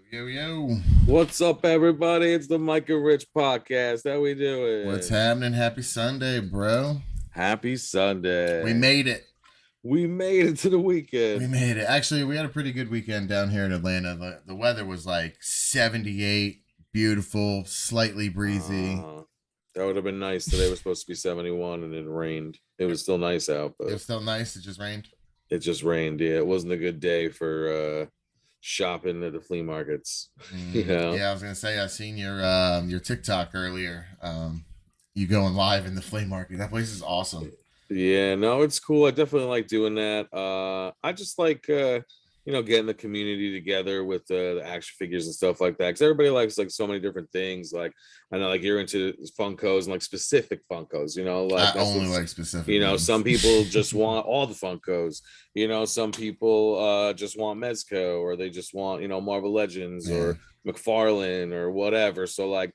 Yo. What's up, everybody? It's the Mike and Rich podcast. How we doing? What's happening? Happy Sunday, bro. Happy Sunday. We made it. We made it to the weekend. We made it. Actually, we had a pretty good weekend down here in Atlanta. The weather was like 78, beautiful, slightly breezy. That would have been nice. Today was supposed to be 71 and it rained. It was still nice out, but it was still nice. It just rained. It just rained. Yeah, it wasn't a good day for shopping at the flea markets. Yeah, I was gonna say I seen your TikTok earlier. You going live in the flea market. That place is awesome. Yeah, no, it's cool. I definitely like doing that. I just like getting the community together with the action figures and stuff like that. Because everybody likes like so many different things. Like I know, like you're into Funkos and like specific Funkos. Like I only like specific. Some people just want all the Funkos. Some people just want Mezco, or they just want Marvel Legends or McFarlane or whatever. So like,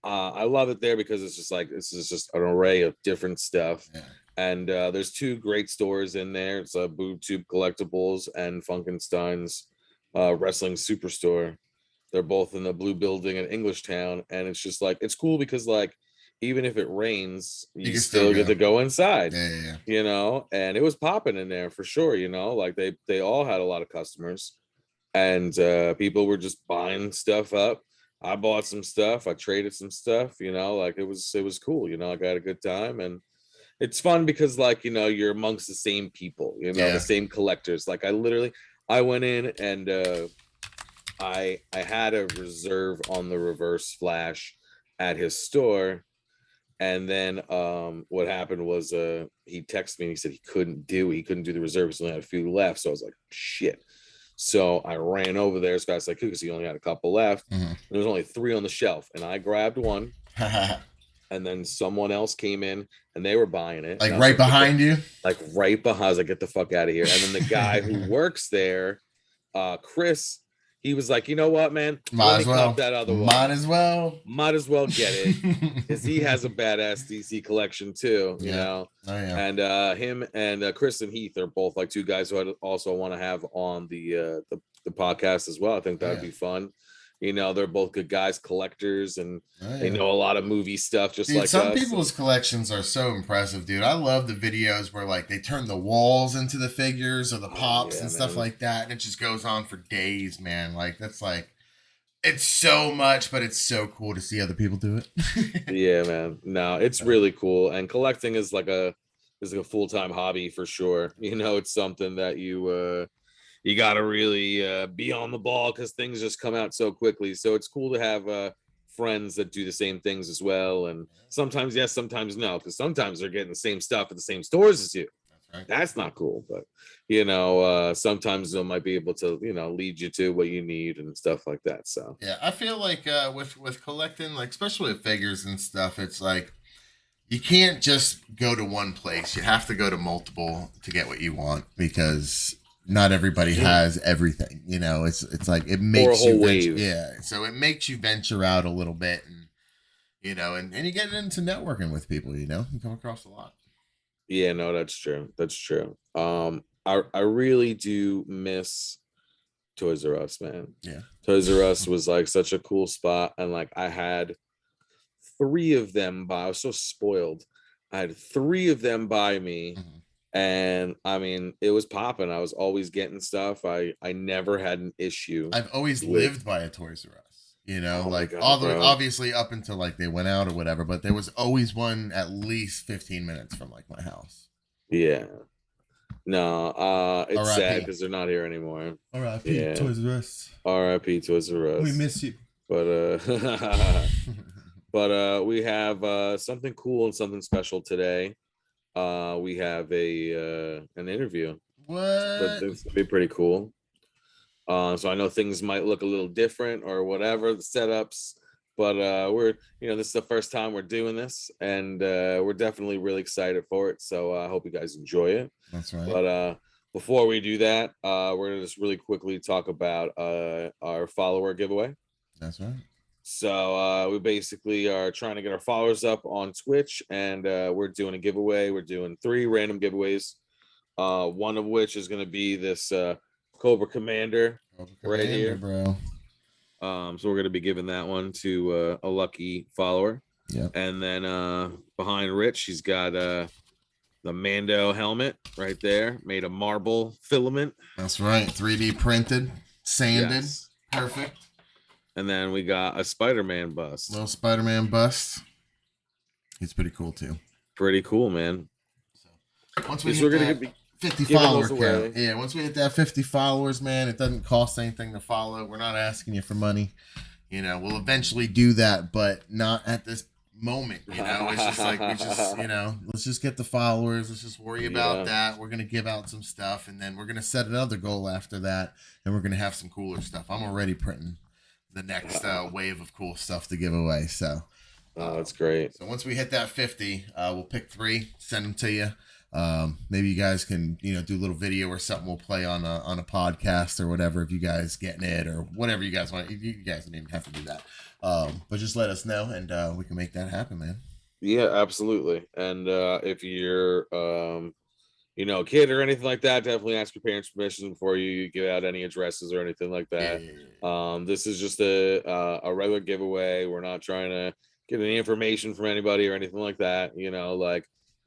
I love it there because it's just like this is just an array of different stuff. Yeah. And there's two great stores in there. It's Boob Tube Collectibles and Funkenstein's Wrestling Superstore. They're both in the blue building in Englishtown, and it's just like it's cool because like even if it rains, you still get to go inside. Yeah. And it was popping in there for sure. Like they all had a lot of customers, and people were just buying stuff up. I bought some stuff. I traded some stuff. Like it was cool. I got a good time, and it's fun because like you're amongst the same people, the same collectors. Like I went in and I had a reserve on the Reverse Flash at his store, and then what happened was he texted me and he said he couldn't do the reserve because he only had a few left. So I was like, shit. So I ran over there as fast as I could because he only had a couple left. Mm-hmm. There was only 3 on the shelf, and I grabbed one. And then someone else came in and they were buying it. Like right behind you? Like right behind. I was like, get the fuck out of here. And then the guy who works there, Chris, he was like, you know what, man? Might as well. That other one. Might as well Get it. Because he has a badass DC collection too, you know? Oh, yeah. And him and Chris and Heath are both like 2 guys who I also want to have on the podcast as well. I think that'd be fun. They're both good guys, collectors, and they know a lot of movie stuff, just like some people's collections are so impressive, dude. I love the videos where like they turn the walls into the figures or the pops and stuff like that, and it just goes on for days, man. Like that's like it's so much, but it's so cool to see other people do it. Yeah, man. No, it's really cool, and collecting is like a full-time hobby for sure. It's something that you got to really be on the ball because things just come out so quickly. So it's cool to have friends that do the same things as well. And sometimes yes, sometimes no, because sometimes they're getting the same stuff at the same stores as you. That's right. That's not cool. But, sometimes they might be able to, lead you to what you need and stuff like that. So, yeah, I feel like with collecting, like especially with figures and stuff, it's like you can't just go to one place. You have to go to multiple to get what you want because not everybody has everything, it's like it makes you venture, so it makes you venture out a little bit, and and you get into networking with people, you come across a lot. Yeah, no, that's true. I really do miss Toys R Us, man. Yeah, Toys R Us was like such a cool spot, and like I had 3 of them I was so spoiled. I had 3 of them by me. Mm-hmm. And I mean, it was popping. I was always getting stuff. I never had an issue. I've always lived by a Toys R Us, obviously up until like they went out or whatever, but there was always one at least 15 minutes from like my house. Yeah. No, it's R. sad because they're not here anymore. R.I.P. Toys R Us. R.I.P. Toys R Us. We miss you. But we have something cool and something special today. We have an interview. What? It's gonna be pretty cool. So I know things might look a little different or whatever, the setups, but we're this is the first time we're doing this, and we're definitely really excited for it. So I hope you guys enjoy it. That's right. But before we do that, we're gonna just really quickly talk about our follower giveaway. That's right. So we basically are trying to get our followers up on Twitch, and we're doing a giveaway. We're doing 3 random giveaways, one of which is going to be this Cobra Commander right here, bro. So we're going to be giving that one to a lucky follower. Yeah. And then behind Rich, he's got the Mando helmet right there, made of marble filament. That's right. 3D printed, sanded. Yes. Perfect. And then we got a Spider-Man bust. Little Spider-Man bust. He's pretty cool too. Pretty cool, man. So once we hit that 50 follower count. Yeah, once we hit that 50 followers, man, it doesn't cost anything to follow. We're not asking you for money. You know, we'll eventually do that, but not at this moment. You know, it's just like let's just get the followers. Let's just worry about that. We're gonna give out some stuff, and then we're gonna set another goal after that, and we're gonna have some cooler stuff. I'm already printing the next wave of cool stuff to give away. So, that's great. So once we hit that 50, we'll pick 3, send them to you. Maybe you guys can, do a little video or something we'll play on a podcast or whatever, if you guys getting it or whatever you guys want. You guys don't even have to do that. But just let us know and we can make that happen, man. Yeah, absolutely. And if you're a kid or anything like that, definitely ask your parents permission before you give out any addresses or anything like that. This is just a regular giveaway. We're not trying to get any information from anybody or anything like that.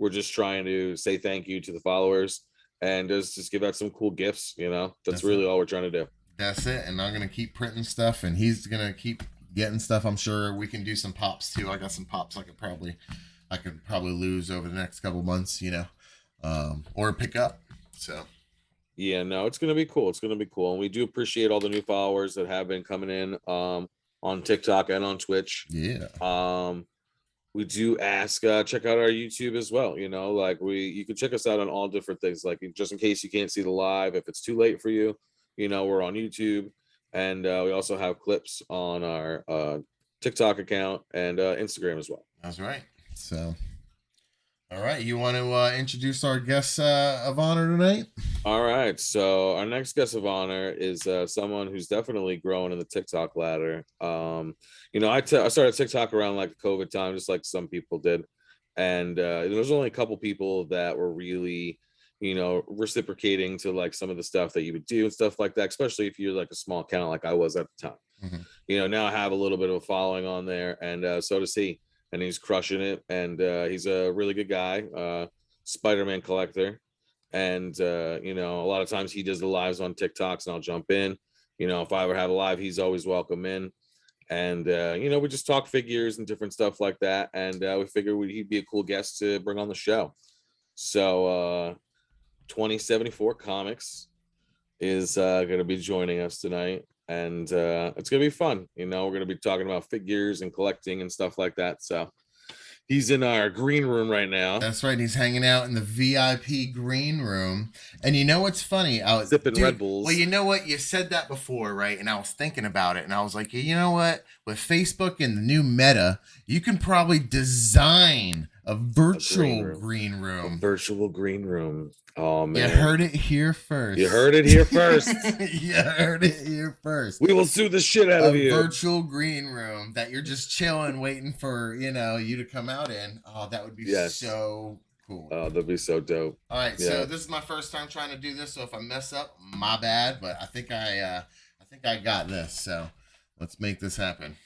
We're just trying to say thank you to the followers and just give out some cool gifts. That's really all we're trying to do. That's it. And I'm gonna keep printing stuff, and he's gonna keep getting stuff. I'm sure we can do some pops too. I got some pops I could probably lose over the next couple months, or pick up. So yeah, no, it's gonna be cool. It's gonna be cool, and we do appreciate all the new followers that have been coming in on TikTok and on Twitch. Yeah. We do ask check out our YouTube as well. You can check us out on all different things. Like, just in case you can't see the live, if it's too late for you, we're on YouTube, and we also have clips on our TikTok account and Instagram as well. That's right. So, all right, you want to introduce our guest of honor tonight? All right, so our next guest of honor is someone who's definitely growing in the TikTok ladder. I started TikTok around like the COVID time, just like some people did, and there was only a couple people that were really, reciprocating to like some of the stuff that you would do and stuff like that, especially if you're like a small account like I was at the time. Mm-hmm. Now I have a little bit of a following on there, and so does he. And he's crushing it, and he's a really good guy, Spider-Man collector, and a lot of times he does the lives on TikToks, and I'll jump in. If I ever have a live, he's always welcome in, and we just talk figures and different stuff like that, and we figured he'd be a cool guest to bring on the show. So 2074 Comics is going to be joining us tonight. And it's gonna be fun. We're gonna be talking about figures and collecting and stuff like that. So he's in our green room right now. That's right. He's hanging out in the VIP green room. And you know what's funny? I was sipping Red Bulls. Well, you know what? You said that before, right? And I was thinking about it, and I was like, you know what? With Facebook and the new meta, you can probably design a virtual green room. A virtual green room. Oh man! You heard it here first. You heard it here first. You heard it here first. We will sue the shit out of you. A virtual green room that you're just chilling, waiting for you to come out in. Oh, that would be so cool. Oh, that'd be so dope. All right, so this is my first time trying to do this, so if I mess up, my bad. But I think I got this. So let's make this happen.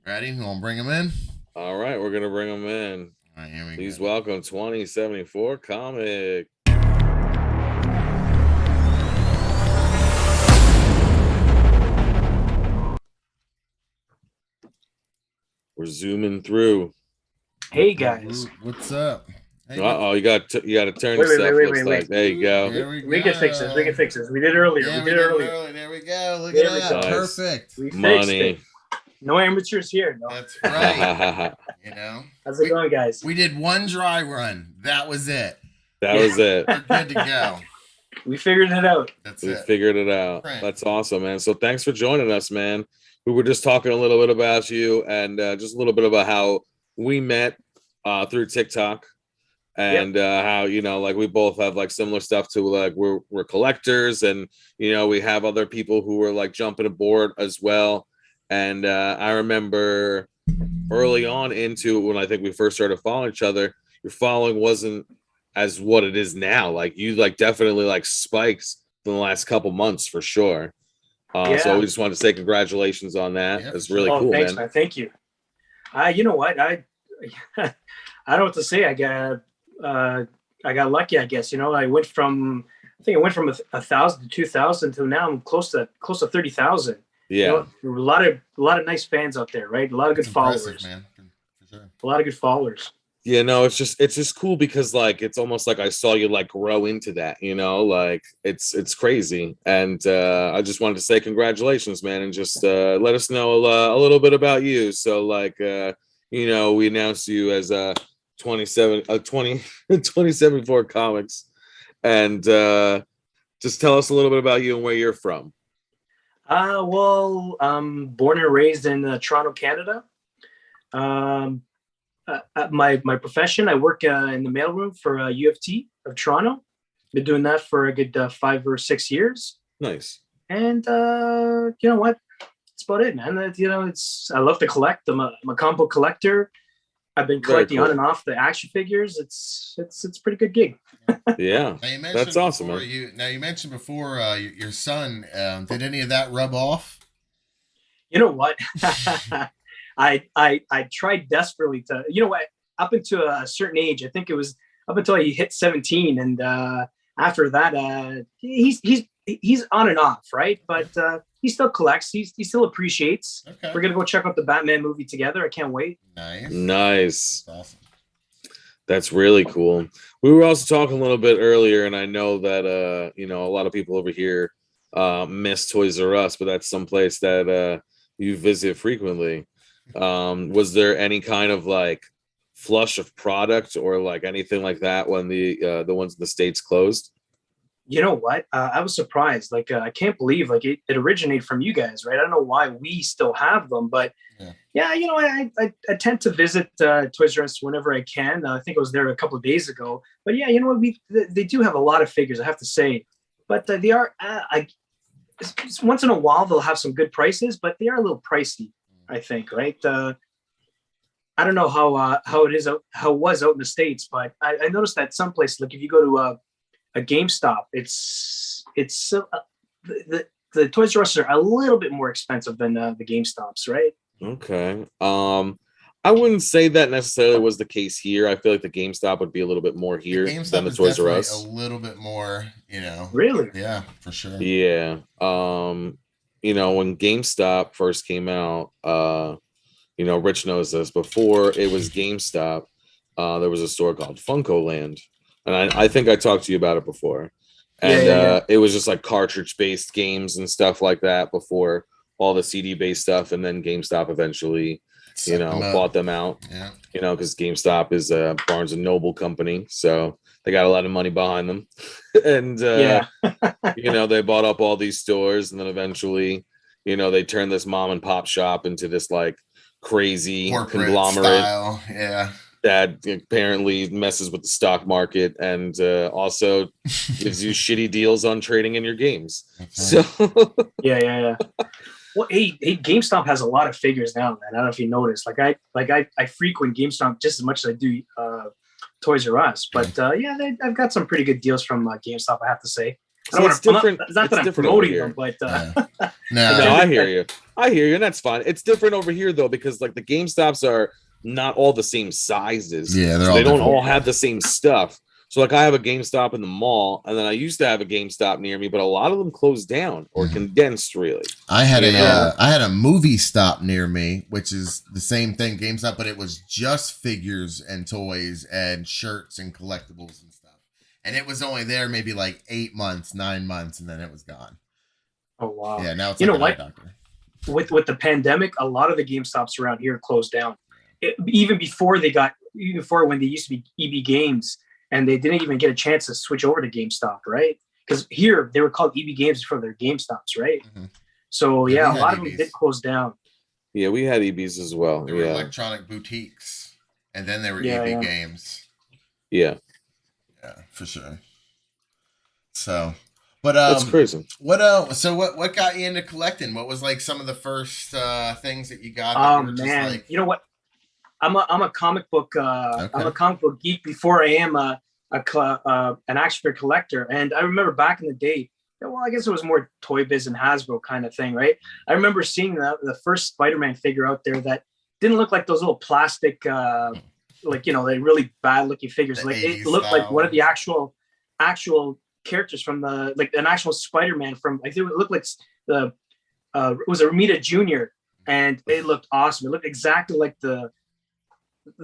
Ready? You want to bring him in? All right, we're gonna bring him in. All right, here we go. Please welcome 2074 Comic. We're zooming through. Hey guys, what's up? Hey, you got to turn this stuff. Wait. There you go. We can fix this. We can fix this. We did it earlier. Yeah, we did it earlier. There we go. Look at that. Nice. Perfect. We Money. Fixed it. No amateurs here. No. That's right. How's it going, guys? We did one dry run. That was it. That was it. We're good to go. We figured it out. We figured it out. Right. That's awesome, man. So thanks for joining us, man. We were just talking a little bit about you and just a little bit about how we met through TikTok and how, like we both have like similar stuff to like we're collectors and, we have other people who were like jumping aboard as well. And I remember early on into when I think we first started following each other, your following wasn't as what it is now. Like you like definitely like spikes in the last couple months for sure. So we just wanted to say congratulations on that. Yeah, It's really Oh, cool, thanks, man. man. Thank you. You know what? I I don't know what to say. I got lucky, I guess. You know, I think I went from 1,000 to 2,000 to now I'm close to 30,000. Yeah. You know, a lot of nice fans out there, right? A lot of good That's followers, impressive, man. For sure. a lot of good followers. Yeah, no, it's just cool because like it's almost like I saw you like grow into that, you know, like it's crazy. And I just wanted to say congratulations, man, and just let us know a little bit about you. So like you know, we announced you as 2074 comics, and just tell us a little bit about you and where you're from. Well, I'm born and raised in Toronto, Canada. My profession, I work in the mailroom for U of T of Toronto. Been doing that for a good 5 or 6 years. Nice. And you know what? That's about it, man. You know, I love to collect. I'm a comic book collector. I've been collecting on and off the action figures. It's a pretty good gig. Yeah, that's awesome, man. You mentioned before your son. Did any of that rub off? You know what? I tried desperately to, you know what, up until a certain age, I think it was up until he hit 17, and after that, he's on and off, right? But he still collects. He still appreciates. Okay. We're gonna go check out the Batman movie together. I can't wait. Nice. That's awesome. That's really cool. We were also talking a little bit earlier, and I know that you know, a lot of people over here miss Toys R Us, but that's someplace that you visit frequently. Was there any kind of like flush of product or like anything like that when the ones in the States closed? You know what? I was surprised. Like, I can't believe like it originated from you guys, right? I don't know why we still have them, but yeah, you know, I tend to visit Toys R Us whenever I can. I think I was there a couple of days ago, but yeah, you know what? They do have a lot of figures, I have to say, but they are once in a while they'll have some good prices, but they are a little pricey, I think, right? I don't know how it was out in the States, but I noticed that some places, like if you go to a GameStop, it's the Toys R Us are a little bit more expensive than the GameStops, right? Okay. I wouldn't say that necessarily was the case here. I feel like the GameStop would be a little bit more here than the Toys R Us. A little bit more, you know. Really? Yeah, for sure. Yeah. You know, when GameStop first came out, you know, Rich knows this. Before it was GameStop, there was a store called Funko Land, and I think I talked to you about it before. And it was just like cartridge-based games and stuff like that before all the CD-based stuff, and then GameStop eventually, you know, bought them out. Yeah. You know, because GameStop is a Barnes and Noble company, so they got a lot of money behind them, and you know, they bought up all these stores, and then eventually, you know, they turned this mom and pop shop into this like crazy corporate conglomerate style. Yeah. That apparently messes with the stock market and also gives you shitty deals on trading in your games. So yeah. Well, hey, GameStop has a lot of figures now, man. I don't know if you noticed. I frequent GameStop just as much as I do Toys R Us. But yeah, I've got some pretty good deals from GameStop, I have to say. So it's different. It's not that I'm promoting them, but no, I hear you, and that's fine. It's different over here though, because like the GameStops are not all the same sizes. Yeah, so they don't all have the same stuff. So like I have a GameStop in the mall, and then I used to have a GameStop near me, but a lot of them closed down or condensed. Really, I had a movie stop near me, which is the same thing, GameStop, but it was just figures and toys and shirts and collectibles and stuff. And it was only there maybe like 8 months, 9 months, and then it was gone. Oh wow! Yeah, now it's you like know what? Doctor. With the pandemic, a lot of the GameStops around here closed down. Even before when they used to be EB Games, and they didn't even get a chance to switch over to GameStop, right? Because here they were called EB Games before their GameStops, right? Mm-hmm. So yeah, a lot of them did close down. Yeah, we had EBs as well. They were electronic boutiques, and then they were EB Games. Yeah, for sure. So, but that's crazy. What got you into collecting? What was like some of the first things that you got? Oh man, you know what? I'm a comic book I'm a comic book geek before I am an action figure collector. And I remember back in the day, well, I guess it was more Toy Biz and Hasbro kind of thing, right? I remember seeing the first Spider-Man figure out there that didn't look like those little plastic, like, you know, they really bad looking figures. Like it looked style. Like one of the actual characters from the, like an actual Spider-Man from, I think it looked like the, it was a Ramita Jr. and it looked awesome. It looked exactly like the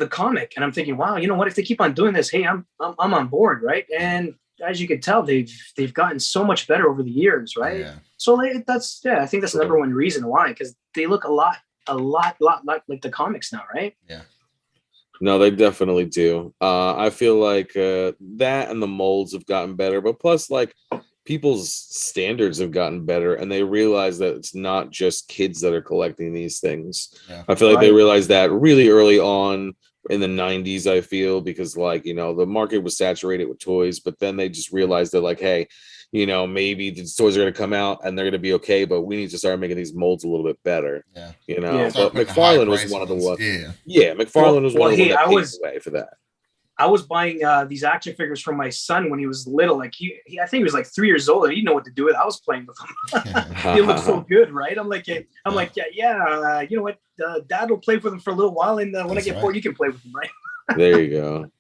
comic. And I'm thinking, wow, you know what, if they keep on doing this, hey, I'm on board, right? And as you can tell, they've gotten so much better over the years, right? Yeah. So I think that's the number one reason why, because they look a lot like the comics now, right? Yeah. No, they definitely do. I feel like that and the molds have gotten better, but plus, like, people's standards have gotten better, and they realize that it's not just kids that are collecting these things. Yeah. I feel like they realized that really early on in the 90s, I feel, because, like, you know, the market was saturated with toys, but then they just realized that, like, hey, you know, maybe these toys are going to come out and they're going to be okay, but we need to start making these molds a little bit better. Yeah. You know, yeah. But McFarlane was one of the ones. Yeah. Yeah. McFarlane was one of the ones that paved the way for that. I was buying these action figures from my son when he was little. Like he I think he was like 3 years old. And he didn't know what to do with it. I was playing with him. He looked so good, right? I'm like, you know what? Dad will play with him for a little while, and when I get bored, you can play with him, right? There you go.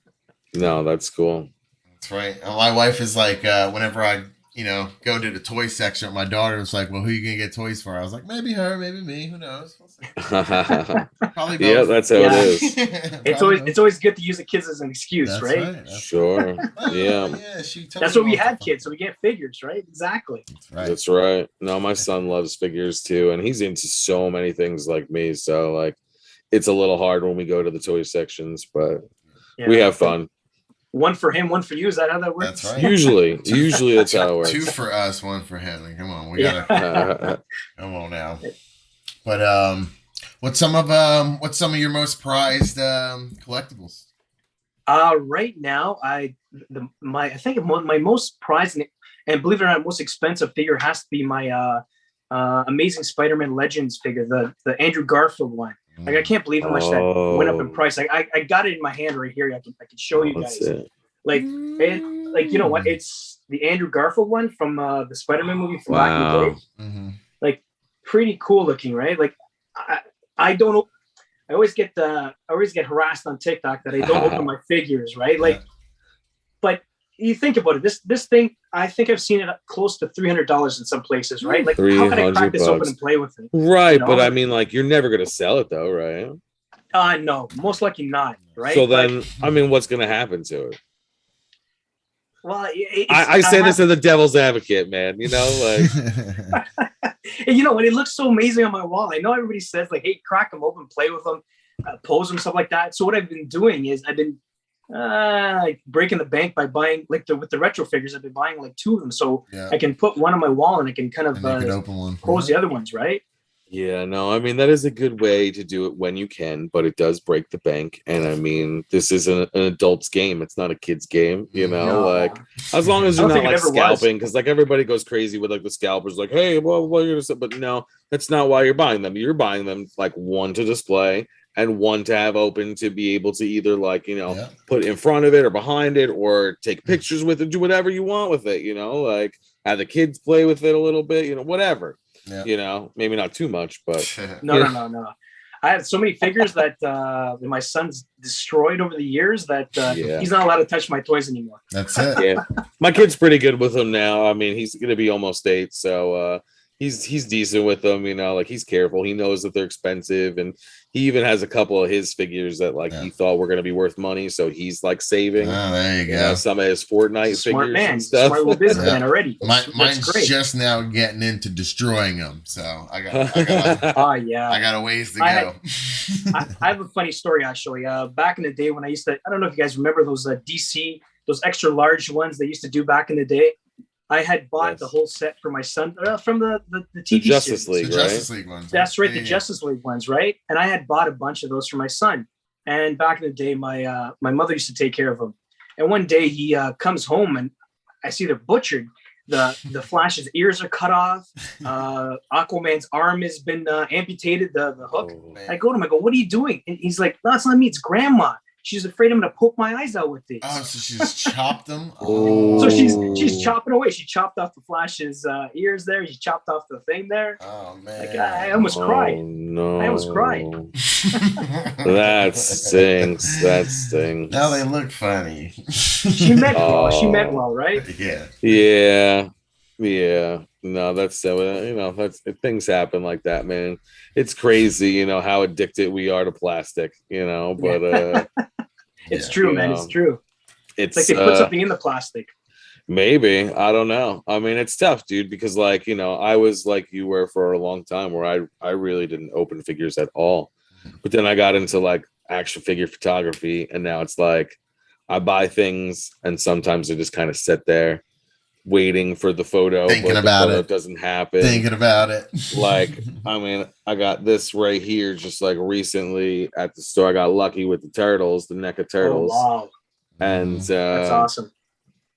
No, that's cool. That's right. And my wife is like, whenever I, you know, go to the toy section, my daughter was like, well, who are you going to get toys for? I was like, maybe her, maybe me. Who knows? Probably both. Yeah, that's how it is. It's always good to use the kids as an excuse, that's right? Sure. Yeah. That's what we had kids, so we get figures, right? Exactly. That's right. No, my son loves figures too, and he's into so many things like me. So, like, it's a little hard when we go to the toy sections, but we have fun. One for him, one for you. Is that how that works? That's right. Usually that's how it works. 2 for us, 1 for him. Like, come on, we gotta come on now. But what's some of your most prized collectibles? Right now, I think my most prized and believe it or not, most expensive figure has to be my Amazing Spider-Man Legends figure, the Andrew Garfield one. Like, I can't believe how much that went up in price. Like, I got it in my hand right here. I can show you guys. Like, you know what? It's the Andrew Garfield one from the Spider-Man movie from back in the day. Mm-hmm. Like, pretty cool looking, right? Like, I don't know. I always get harassed on TikTok that I don't open my figures, right? Like, but you think about it. This thing, I think I've seen it up close to $300 in some places, right? Like, how can I crack this open and play with it? Right, you know? But I mean, like, you're never going to sell it, though, right? No, most likely not, right? So then, I mean, what's going to happen to it? Well, I say this as a devil's advocate, man. You know, like, and you know, when it looks so amazing on my wall, I know everybody says, like, hey, crack them open, play with them, pose them, stuff like that. So what I've been doing is I've been like breaking the bank by buying, like, with the retro figures. I've been buying like 2 of them, so I can put one on my wall and I can kind of open one, pose the other ones, right? Yeah, no, I mean, that is a good way to do it when you can, but it does break the bank. And I mean, this is an adult's game. It's not a kid's game, you know, like, as long as you're not like scalping, because like everybody goes crazy with like the scalpers, like, hey, well, what are you gonna say? But no, that's not why you're buying them. You're buying them like one to display and one to have open to be able to either, like, you know, put in front of it or behind it or take pictures with it, do whatever you want with it, you know, like have the kids play with it a little bit, you know, whatever. Yeah. You know, maybe not too much, but no. I have so many figures that my son's destroyed over the years that he's not allowed to touch my toys anymore. That's it. Yeah, my kid's pretty good with them now. I mean, he's gonna be almost 8, so he's decent with them. You know, like, he's careful. He knows that they're expensive, and he even has a couple of his figures that like he thought were gonna be worth money, so he's like saving. Oh, there you go. Some of his Fortnite figures and stuff. Smart little businessman already. Mine's just now getting into destroying them, so I got I got a ways to go. I have a funny story actually. Back in the day when I don't know if you guys remember those DC, those extra large ones they used to do back in the day. I had bought the whole set for my son from the TV Justice League, right? Justice League ones. That's right, the Justice League ones, right? And I had bought a bunch of those for my son. And back in the day, my mother used to take care of them. And one day he comes home and I see they're butchered. The Flash's ears are cut off. Aquaman's arm has been amputated. The hook. I go to him. I go, "What are you doing?" And he's like, "No, it's not me. It's Grandma. she's afraid I'm gonna poke my eyes out with these. Oh, so she's chopped them. Oh. So she's chopping away. She chopped off the Flash's ears there. She chopped off the thing there. Oh man! Like I almost cried. No, I almost cried. That stinks. That stinks. Now they look funny. She meant well. She meant well, right? Yeah. Yeah. Yeah. No, that's that's things happen like that, man. It's crazy, how addicted we are to plastic, but it's true, man. It's true. It's like they put something in the plastic. Maybe. I don't know. I mean, it's tough, dude, because I was like you were for a long time where I really didn't open figures at all. But then I got into like action figure photography, and now it's like I buy things and sometimes they just kind of sit there waiting for the photo. Thinking about it. Doesn't happen. Thinking about it. Like, I mean, I got this right here just like recently at the store. I got lucky with the turtles, the NECA turtles. Oh, wow. And that's awesome.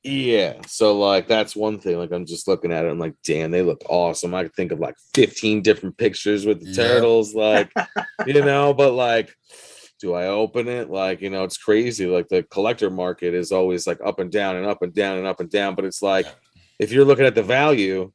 Yeah. So like that's one thing. Like I'm just looking at it. I'm like, damn, they look awesome. I could think of like 15 different pictures with the turtles, like, but like, do I open it? Like, it's crazy. Like the collector market is always like up and down and up and down and up and down. But it's like, if you're looking at the value,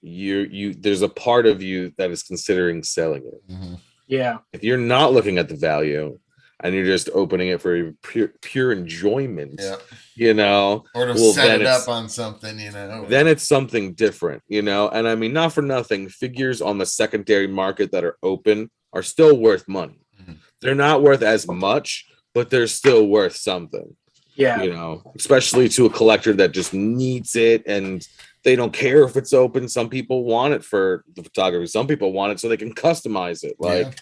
there's a part of you that is considering selling it. Mm-hmm. Yeah. If you're not looking at the value and you're just opening it for pure enjoyment, or to set it up on something, then it's something different, and I mean, not for nothing, figures on the secondary market that are open are still worth money. Mm-hmm. They're not worth as much, but they're still worth something. Yeah. Especially to a collector that just needs it and they don't care if it's open. Some people want it for the photography. Some people want it so they can customize it. Like,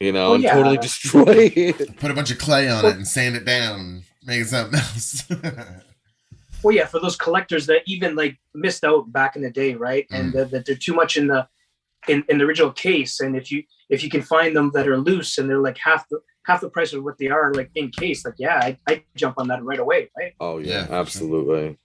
and totally destroy it. Put a bunch of clay on it and sand it down and make it something else. Well, yeah, for those collectors that even like missed out back in the day, right? And that they're too much in the original case. And if you can find them that are loose and they're like half the price of what they are like in case, like I jump on that right away, right? Oh yeah, absolutely.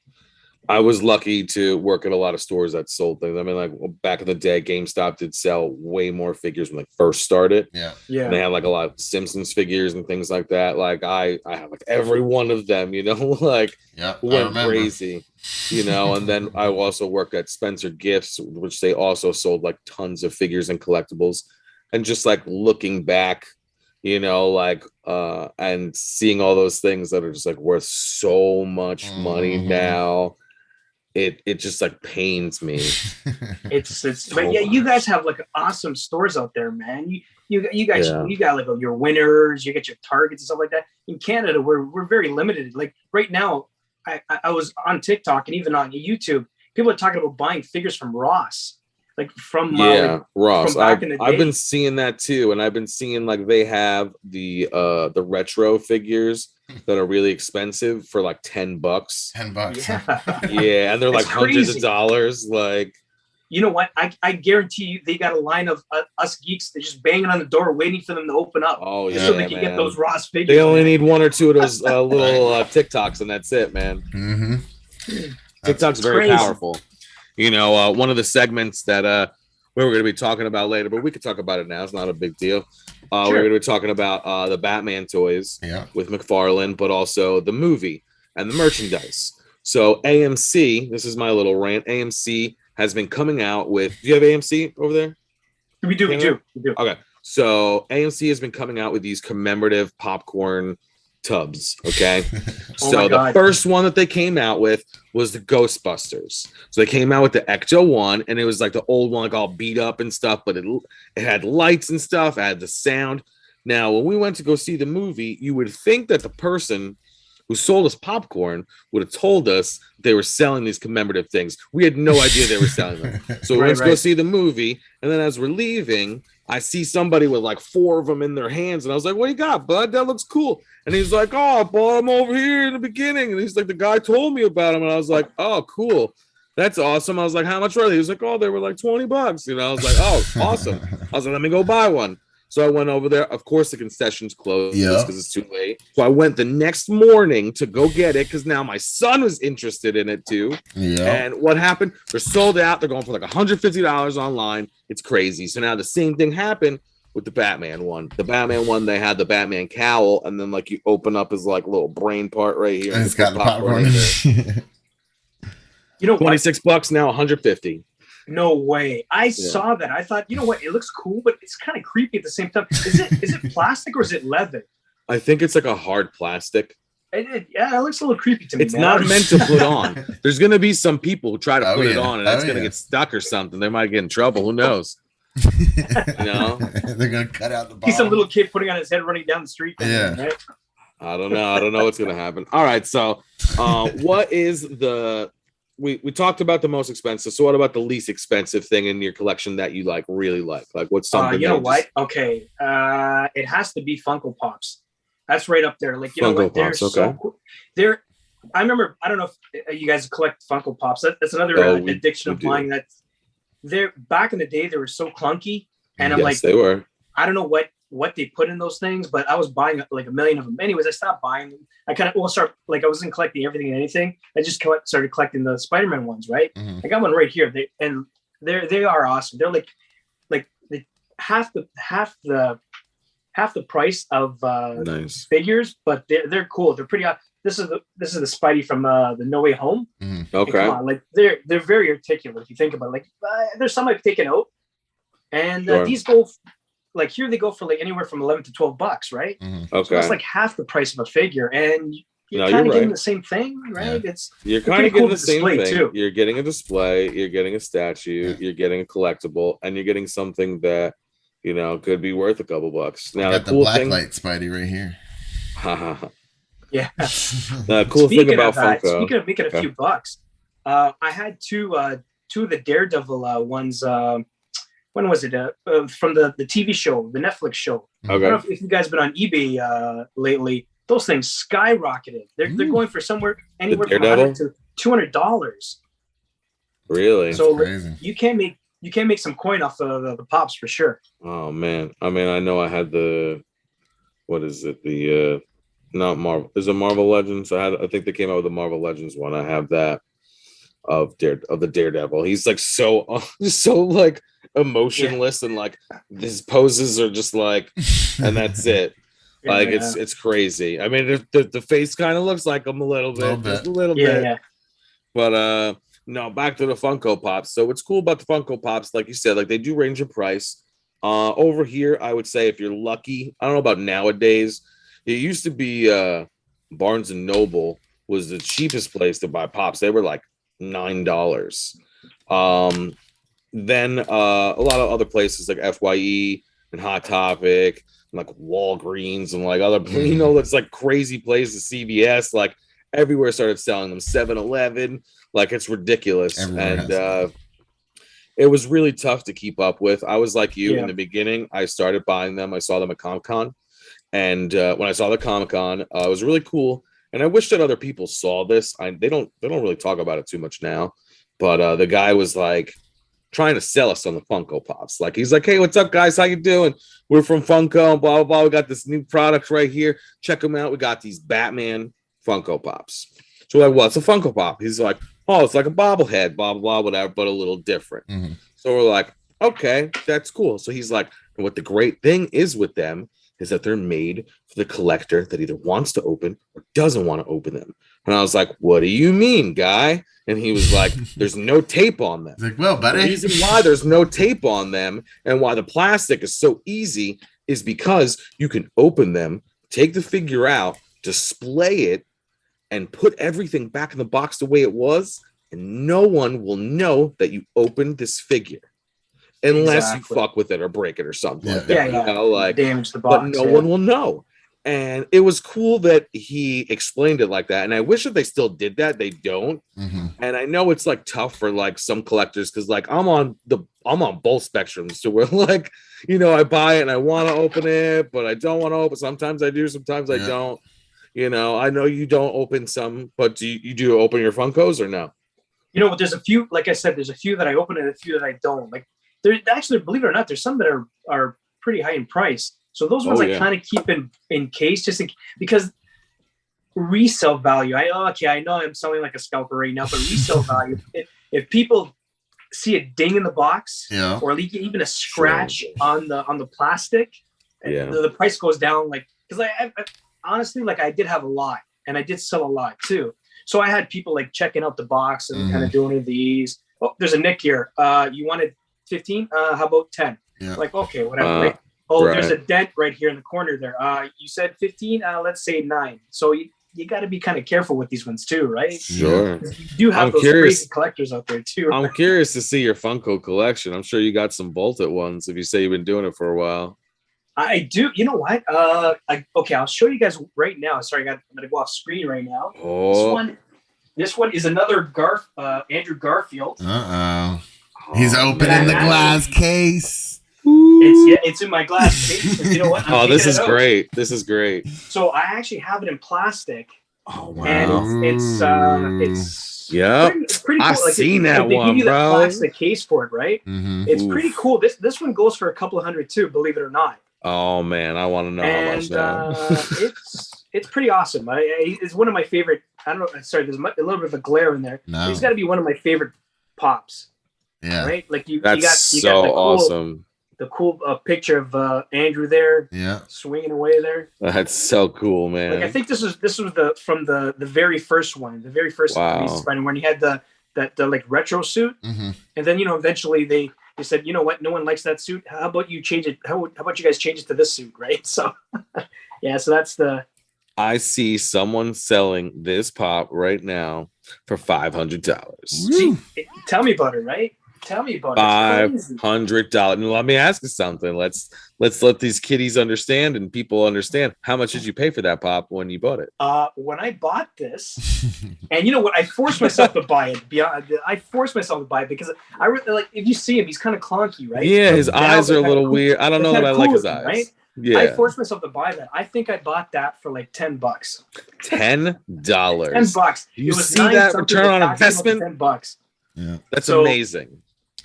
I was lucky to work at a lot of stores that sold things. I mean, like back in the day, GameStop did sell way more figures when they first started. Yeah. And they had like a lot of Simpsons figures and things like that. Like I have like every one of them, like went crazy, and then I also worked at Spencer Gifts, which they also sold like tons of figures and collectibles. And just like looking back, and seeing all those things that are just like worth so much money now. It just like pains me. But yeah, you guys have like awesome stores out there, man. You guys you got like your Winners, you get your Targets and stuff like that. In Canada, we're very limited. Like right now, I was on TikTok and even on YouTube, people are talking about buying figures from Ross. Like from Ross. From back in the day. I've been seeing that too, and I've been seeing like they have the retro figures that are really expensive for like $10. $10. Yeah, and they're like hundreds of dollars. Like, you know what? I guarantee you, they got a line of us geeks that just banging on the door, waiting for them to open up. Oh yeah, so they can get those Ross figures. They only need one or two of those little TikToks, and that's it, man. Mm-hmm. TikTok's very powerful. One of the segments that we were going to be talking about later, but we could talk about it now. It's not a big deal. We're going to be talking about the Batman toys with McFarlane, but also the movie and the merchandise. So AMC, this is my little rant. AMC has been coming out with. Do you have AMC over there? We do. Okay. So AMC has been coming out with these commemorative popcorn tubs. Okay. So the first one that they came out with was the Ghostbusters. So they came out with the Ecto one, and it was like the old one, like all beat up and stuff, but it had lights and stuff, it had the sound. Now, when we went to go see the movie, you would think that the person who sold us popcorn would have told us they were selling these commemorative things. We had no idea they were selling them. So we went to go see the movie, and then as we're leaving, I see somebody with like 4 of them in their hands, and I was like, "What do you got, bud? That looks cool." And he's like, "Oh, I bought them over here in the beginning." And he's like, "The guy told me about them," and I was like, "Oh, cool, that's awesome." I was like, "How much were they?" He was like, "Oh, they were like $20." I was like, "Oh, awesome." I was like, "Let me go buy one." So I went over there. Of course, the concession's closed because it's too late. So I went the next morning to go get it because now my son was interested in it too. Yeah. And what happened? They're sold out. They're going for like $150 online. It's crazy. So now the same thing happened with the Batman one. The Batman one, they had the Batman cowl, and then like you open up his like little brain part right here, and it's got the popcorn. You know, $26 now, 150. No way. I saw that. I thought, you know what? It looks cool, but it's kind of creepy at the same time. Is it plastic or is it leather? I think it's like a hard plastic. It looks a little creepy to me. It's not meant to put on. There's gonna be some people who try to put it on, and it's gonna get stuck or something. They might get in trouble. Who knows? You know, they're gonna cut out the bottom. He's some little kid putting on his head, running down the street. Yeah. Right? I don't know what's gonna happen. All right. So, what is the? We talked about the most expensive. So, what about the least expensive thing in your collection that you like really like? Like, what's something? You know what? Okay. It has to be Funko Pops. That's right up there. Like, you know what? They're so cool. I remember, I don't know if you guys collect Funko Pops. That's another addiction of mine. They're back in the day, they were so clunky. And I'm like, they were. I don't know what they put in those things, but I was buying like a million of them. Anyways, I stopped buying them. I I wasn't collecting everything and anything. I just started collecting the Spider-Man ones, right? Mm-hmm. I got one right here. They are awesome. They're like half the price of figures, but they're cool. They're pretty. This is the Spidey from the No Way Home. Mm-hmm. Okay, come on, like they're very articulate. If you think about it, like there's some I've taken out, and these go like here they go for like anywhere from $11 to $12, right? Mm-hmm. Okay, so it's like half the price of a figure, and you're kind of getting the same thing, right? Yeah. You're kind of getting the same thing too. You're getting a display, you're getting a statue, you're getting a collectible, and you're getting something that could be worth a couple bucks. Now got the cool blacklight Spidey right here. Yeah. The cool thing about Funko. Speaking of making a few bucks, I had two of the Daredevil ones. When was it? From the TV show, the Netflix show. Okay. I don't know if you guys have been on eBay lately. Those things skyrocketed. They're going for anywhere from $100 to $200. Really? So you can make some coin off of the pops for sure. Oh man, I mean, I know I had what is it? The not Marvel. Is it Marvel Legends? I think they came out with the Marvel Legends one. I have that of the Daredevil. He's like so like emotionless and like his poses are just like, and that's it. Like it's crazy. I mean, the face kind of looks like him a little bit. Just a little bit. Yeah. But no, back to the Funko Pops. So what's cool about the Funko Pops, like you said, like they do range in price. Over here, I would say if you're lucky, I don't know about nowadays. It used to be Barnes and Noble was the cheapest place to buy pops. They were like $9. Then a lot of other places like FYE and Hot Topic, and like Walgreens and like other, it's like crazy places, CVS, like everywhere started selling them. 7-Eleven, like it's ridiculous. Everywhere it was really tough to keep up with. I was like you in the beginning. I started buying them. I saw them at Comic-Con. And when I saw the Comic-Con, it was really cool. And I wish that other people saw this. They don't really talk about it too much now. But the guy was like trying to sell us on the Funko Pops. Like he's like, "Hey, what's up, guys? How you doing? We're from Funko. Blah blah blah. We got this new product right here. Check them out. We got these Batman Funko Pops." So we're like, "What's a Funko Pop?" He's like, "Oh, it's like a bobblehead. Blah blah blah, whatever, but a little different." Mm-hmm. So we're like, "Okay, that's cool." So he's like, "What the great thing is with them is that they're made for the collector that either wants to open or doesn't want to open them." And I was like, "What do you mean, guy?" And he was like, "There's no tape on them." Like, well, buddy. The reason why there's no tape on them and why the plastic is so easy is because you can open them, take the figure out, display it, and put everything back in the box the way it was, and no one will know that you opened this figure. Unless you fuck with it or break it or something like that. Yeah. You know, like damage the box. But no one will know. And it was cool that he explained it like that. And I wish that they still did that. They don't. Mm-hmm. And I know it's like tough for like some collectors because like I'm on both spectrums. So we're like, I buy it and I want to open it, but I don't want to open. Sometimes I do, sometimes I don't. I know you don't open some, but do you open your Funkos or no? There's a few, like I said, there's a few that I open and a few that I don't. Like there actually, believe it or not, there's some that are pretty high in price. So those ones I kind of keep in case because resale value. I know I'm selling like a scalper right now, but resale value. If people see a ding in the box, Yeah. or even a scratch on the plastic, the price goes down. Like, because I honestly, like, I did have a lot, and I did sell a lot too. So I had people like checking out the box and kind of doing these. Oh, there's a nick here. You wanted 15? How about 10? Yeah. Like, okay, whatever. Like, there's a dent right here in the corner there. You said 15? Let's say 9. So you got to be kind of careful with these ones too, right? Sure. You do have those crazy collectors out there too. I'm curious to see your Funko collection. I'm sure you got some bolted ones if you say you've been doing it for a while. I do. You know what? Okay, I'll show you guys right now. Sorry, I'm gonna go off screen right now. Oh. This one is another Andrew Garfield. He's opening the glass case. It's in my glass case. You know what? This is great. This is great. So I actually have it in plastic. Oh wow! And it's pretty cool. I've seen that they one, give you bro. the plastic case for it, right? It's pretty cool. This one goes for a couple of $100 too, believe it or not. Oh man, I want to know how much now. It's pretty awesome. It's one of my favorite. I don't know. Sorry, there's a little bit of a glare in there. No. It's got to be one of my favorite pops. Yeah. Right. Like you got the awesome. The cool picture of Andrew there. Yeah. Swinging away there. That's so cool, man. Like, I think this was from the very first one, the very first Spider-Man, when he had the like retro suit, and then eventually they said, you know what, no one likes that suit. How about you change it? How about you guys change it to this suit, right? So, yeah. So that's the. I see someone selling this pop right now for $500. Tell me about it, right? Tell me about it. $500. Let me ask you something. Let's let these kiddies understand and people understand. How much did you pay for that pop when you bought it? When I bought this, and you know what, I forced myself to buy it. I forced myself to buy it because I really like. If you see him, he's kind of clunky, right? Yeah, his eyes are a little weird. I don't know that I like his eyes. Right? Yeah, I forced myself to buy that. I think I bought that for like $10. $10. $10. You see that return on investment? $10. Yeah, that's amazing.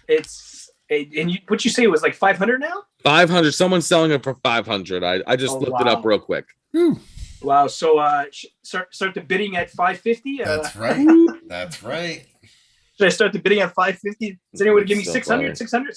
What you say it was like 500 now? 500. Someone's selling it for 500. I just looked it up real quick. Wow. So start the bidding at 550. That's right. That's right. Should I start the bidding at 550? Does anyone give me 600? 600?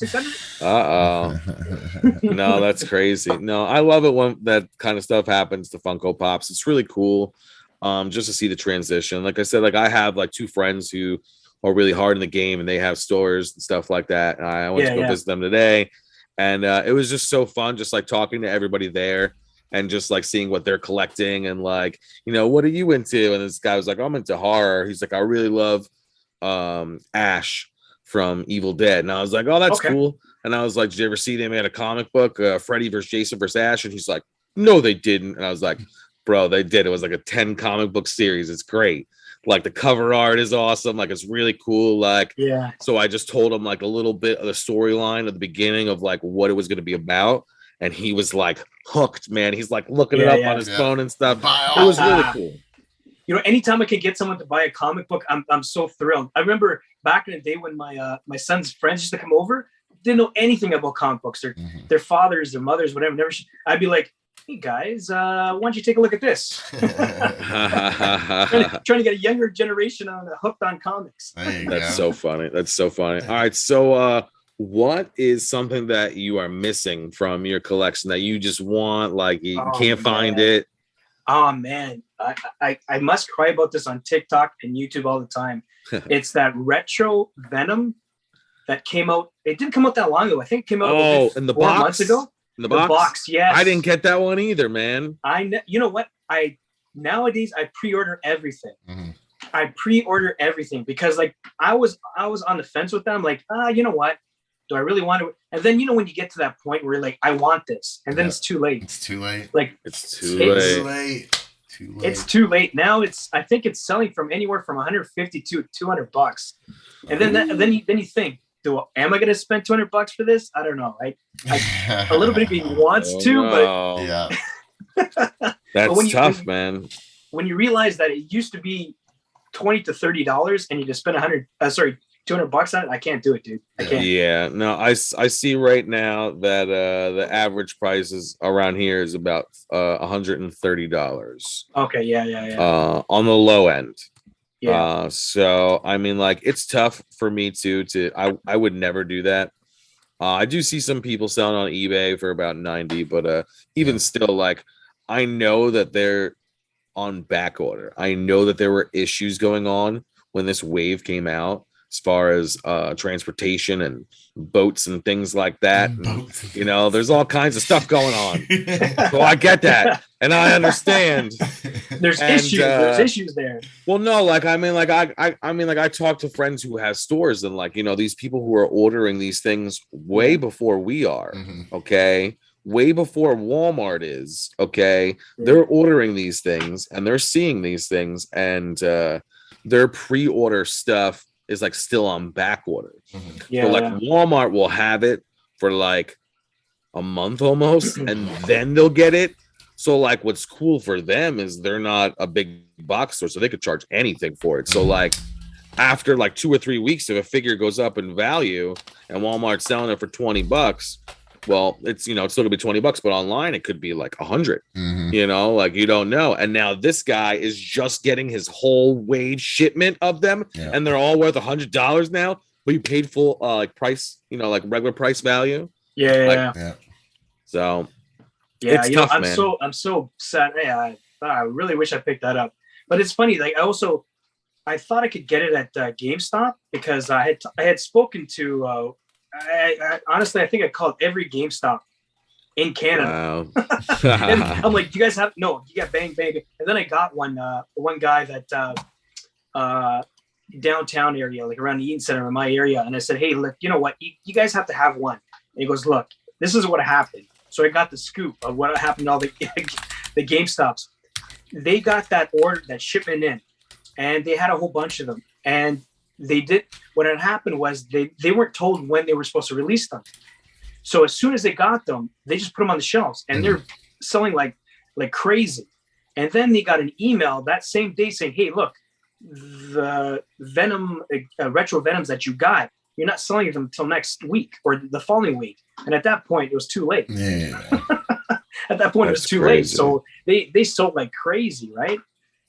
No, that's crazy. No, I love it when that kind of stuff happens to Funko Pops. It's really cool. Just to see the transition. Like I said, like I have like 2 friends who are really hard in the game and they have stores and stuff like that. And I went to go visit them today. And it was just so fun, just like talking to everybody there and just like seeing what they're collecting and like, what are you into? And this guy was like, I'm into horror. He's like, I really love Ash from Evil Dead. And I was like, oh, that's cool. And I was like, did you ever see they made a comic book, Freddy versus Jason versus Ash? And he's like, no, they didn't. And I was like, bro, they did. It was like a 10 comic book series. It's great. Like the cover art is awesome. Like it's really cool. Like, so I just told him like a little bit of the storyline at the beginning of like what it was going to be about. And he was like hooked, man. He's like looking it up on his phone and stuff. It was really cool. Anytime I can get someone to buy a comic book, I'm so thrilled. I remember back in the day when my son's friends used to come over, didn't know anything about comic books, or their fathers, their mothers, whatever. I'd be like, hey guys, why don't you take a look at this? trying to get a younger generation hooked on comics. That's so funny. That's so funny. All right, so what is something that you are missing from your collection that you just want, like you can't find it? Oh man, I must cry about this on TikTok and YouTube all the time. It's that retro Venom that came out. It didn't come out that long ago. I think it came out in the 4 months ago. In the box, yes. I didn't get that one either, man. You know what? Nowadays I pre-order everything. I pre-order everything because like I was on the fence with them. Like, you know what? Do I really want to? And then when you get to that point where you're like, I want this, and then it's too late. It's too late. Like it's too late. It's too late. Now I think it's selling from anywhere from $150 to $200. And then you think, am I going to spend $200 for this? I don't know. A little bit of me wants to, but that's tough, man. When you realize that it used to be $20 to $30 and you just spend $200 on it, I can't do it, dude. I can't. Yeah, no, I see right now that the average price is around here is about $130. Okay, yeah. On the low end. Yeah. So I mean, like, it's tough for me I would never do that. I do see some people selling on eBay for about 90, but even still, like, I know that they're on back order. I know that there were issues going on when this wave came out, as far as transportation and boats and things like that. And, you know, there's all kinds of stuff going on. So I get that, and I understand. There's issues there. Well, no, like, I mean, like, I talk to friends who have stores, and, like, you know, these people who are ordering these things way before we are, okay, way before Walmart is, okay. They're ordering these things, and they're seeing these things, and their pre-order stuff is, like, still on back order. So, like, Walmart will have it for like a month almost, and then they'll get it. So, like, what's cool for them is they're not a big box store, so they could charge anything for it. So, like, after like 2 or 3 weeks, if a figure goes up in value and Walmart's selling it for $20, well, it's, you know, it's still gonna be $20, but online it could be like 100. You know, like, you don't know. And now this guy is just getting his whole wave shipment of them, and they're all worth $100 now. But you paid full like price, you know, like regular price value. So it's you tough, know, man. I'm so sad. Yeah, I really wish I picked that up. But it's funny, like, I thought I could get it at GameStop, because I had spoken to I honestly, I think I called every GameStop in Canada. Wow. And I'm like, you guys have you got bang. And then I got one guy that downtown area, like around the Eaton Center in my area, and I said, hey, look, you know what, you guys have to have one. And he goes, look, this is what happened. So I got the scoop of what happened to all the GameStops. They got that shipment in, and they had a whole bunch of them, and what had happened was they weren't told when they were supposed to release them. So as soon as they got them, they just put them on the shelves, and they're selling like crazy. And then they got an email that same day saying, hey, look, the Venom, retro Venoms that you got, you're not selling them until next week or the following week. And at that point, it was too late. At that point, it was too late. So they sold like crazy, right?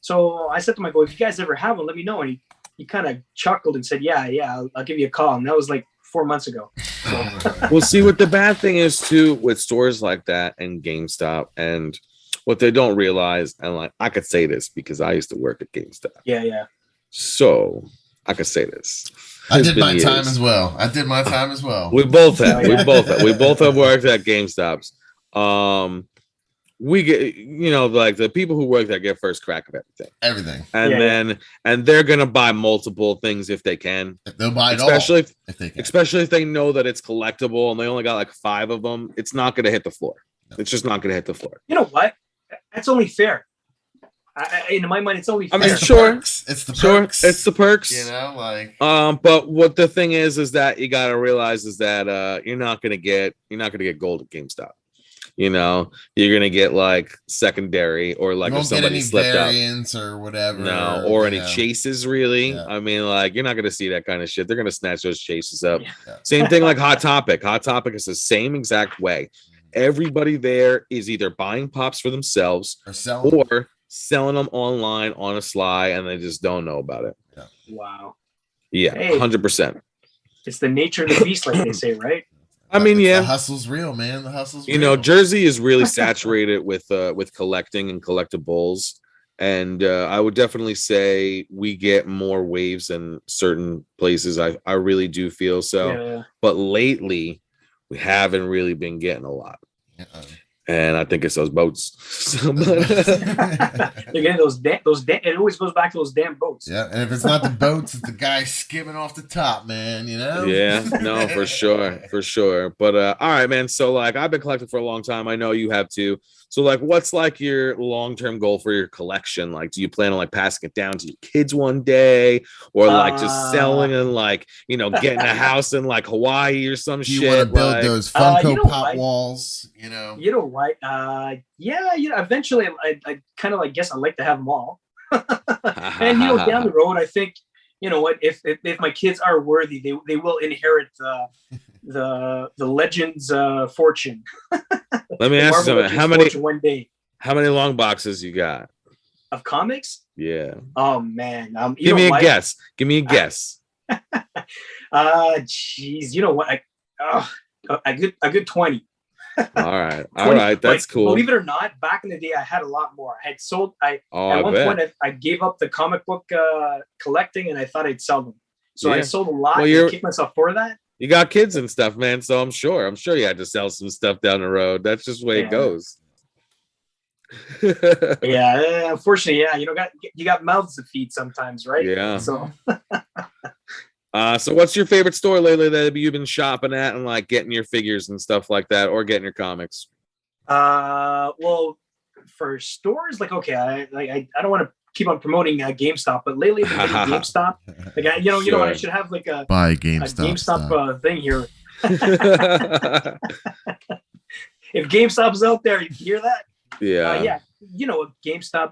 So I said to Michael, if you guys ever have one, let me know. And he kind of chuckled and said, yeah, I'll give you a call. And that was like 4 months ago. So. Well, see, what the bad thing is too with stores like that and GameStop, and what they don't realize, and like, I could say this because I used to work at GameStop. Yeah. So I could say this. I did my time as well. We both have. We both have worked at GameStops. We get, you know, like, the people who work there get first crack of everything, and they're gonna buy multiple things if they can. They'll buy it especially all if they can. Especially if they know that it's collectible and they only got like 5 of them. It's not gonna hit the floor. It's just not gonna hit the floor. You know what? That's only fair. In my mind, it's only fair. I mean, It's the perks. It's the perks. You know, like, but what the thing is that you gotta realize is that you're not gonna get gold at GameStop. You know, you're gonna get like secondary, or like if somebody slipped up or whatever. No, or any chases, really. Yeah. I mean, like, you're not gonna see that kind of shit. They're gonna snatch those chases up. Yeah. Same thing like Hot Topic. Hot Topic is the same exact way. Everybody there is either buying pops for themselves or selling them online on a sly, and they just don't know about it. Yeah. Wow. Yeah, 100%. It's the nature of the beast, like they say, right? I mean, the hustle's real, man. You know, Jersey is really saturated with collecting and collectibles, and I would definitely say we get more waves in certain places. I really do feel so. Yeah. But lately, we haven't really been getting a lot. And I think it's those boats. Again, it always goes back to those damn boats. Yeah, and if it's not the boats, it's the guy skimming off the top, man. You know? Yeah, no, for sure. But all right, man. So, like, I've been collecting for a long time. I know you have too. So, like, what's like your long-term goal for your collection? Like, do you plan on like passing it down to your kids one day, or like just selling and like, you know, getting a house in like Hawaii or some shit? You want to build those Funko Pop walls? You know what? Eventually, I kind of like guess I like to have them all. And you know, down the road, I think, you know what, if my kids are worthy, they will inherit the Legends fortune. Let me ask you something. How many one day? How many long boxes you got? of comics. Yeah. Oh man, Give me a guess. Give me a guess. Jeez, you know what? A good 20. All right. 20, All right. That's cool. Believe it or not, back in the day, I had a lot more. I had sold. At one point, I gave up the comic book collecting, and I thought I'd sell them. So I sold a lot. Well, I kicked myself for that. You got kids and stuff, man. So I'm sure you had to sell some stuff down the road. That's just the way it goes. Yeah, unfortunately, yeah. You got mouths to feed sometimes, right? Yeah. So. So what's your favorite store lately that you've been shopping at and like getting your figures and stuff like that, or getting your comics? Well, for stores, like, okay, I don't want to keep on promoting GameStop, but lately I've been getting GameStop. Like, you know, I should have like a GameStop thing here. If GameStop's out there, you hear that? Yeah. Yeah. You know, GameStop.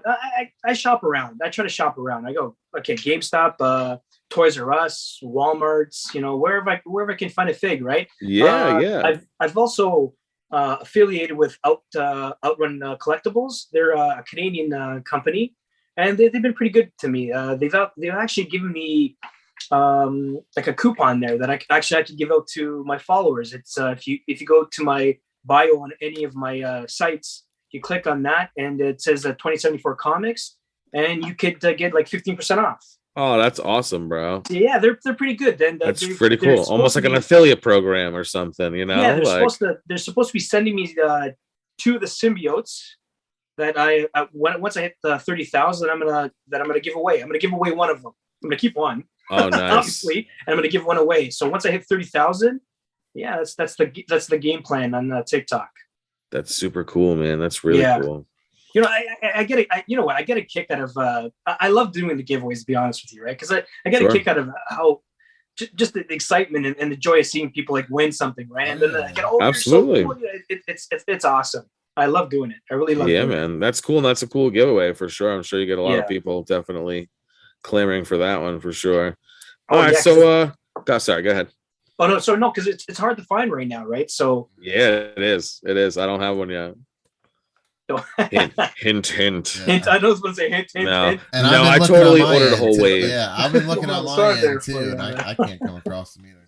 I shop around. I try to shop around. I go, okay, GameStop, Toys R Us, Walmart's, you know, wherever I can find a fig, right? Yeah. I've also affiliated with Outrun Collectibles. They're a Canadian company, and they've been pretty good to me. They've actually given me like a coupon there that I could give out to my followers. It's if you go to my bio on any of my sites, you click on that, and it says 2074 comics, and you could get like 15% off. Oh, that's awesome, bro. Yeah, they're pretty good. Then that's pretty cool. Almost like an affiliate program or something, you know? Yeah, they're supposed to be sending me two of the symbiotes that once I hit 30,000, I'm gonna give away. I'm gonna give away one of them. I'm gonna keep one. Oh, nice. Obviously, and I'm gonna give one away. So once I hit 30,000, yeah, that's the game plan on TikTok. That's super cool, man. That's really cool. You know, I get it. You know what? I get a kick out of. I love doing the giveaways, to be honest with you, right? Because I get a kick out of how just the excitement and the joy of seeing people like win something, right? And then I get, absolutely. So cool. It's awesome. I love doing it. I really love. Yeah, man, that's cool. And that's a cool giveaway for sure. I'm sure you get a lot of people definitely clamoring for that one for sure. All right, so sorry, go ahead. Oh no, so no, because it's hard to find right now, right? So yeah, it is. I don't have one yet. hint. I know I was going to say hint. No, hint. And no, I totally ordered a whole wave. Yeah, I've been looking on my end too, and I can't come across them either.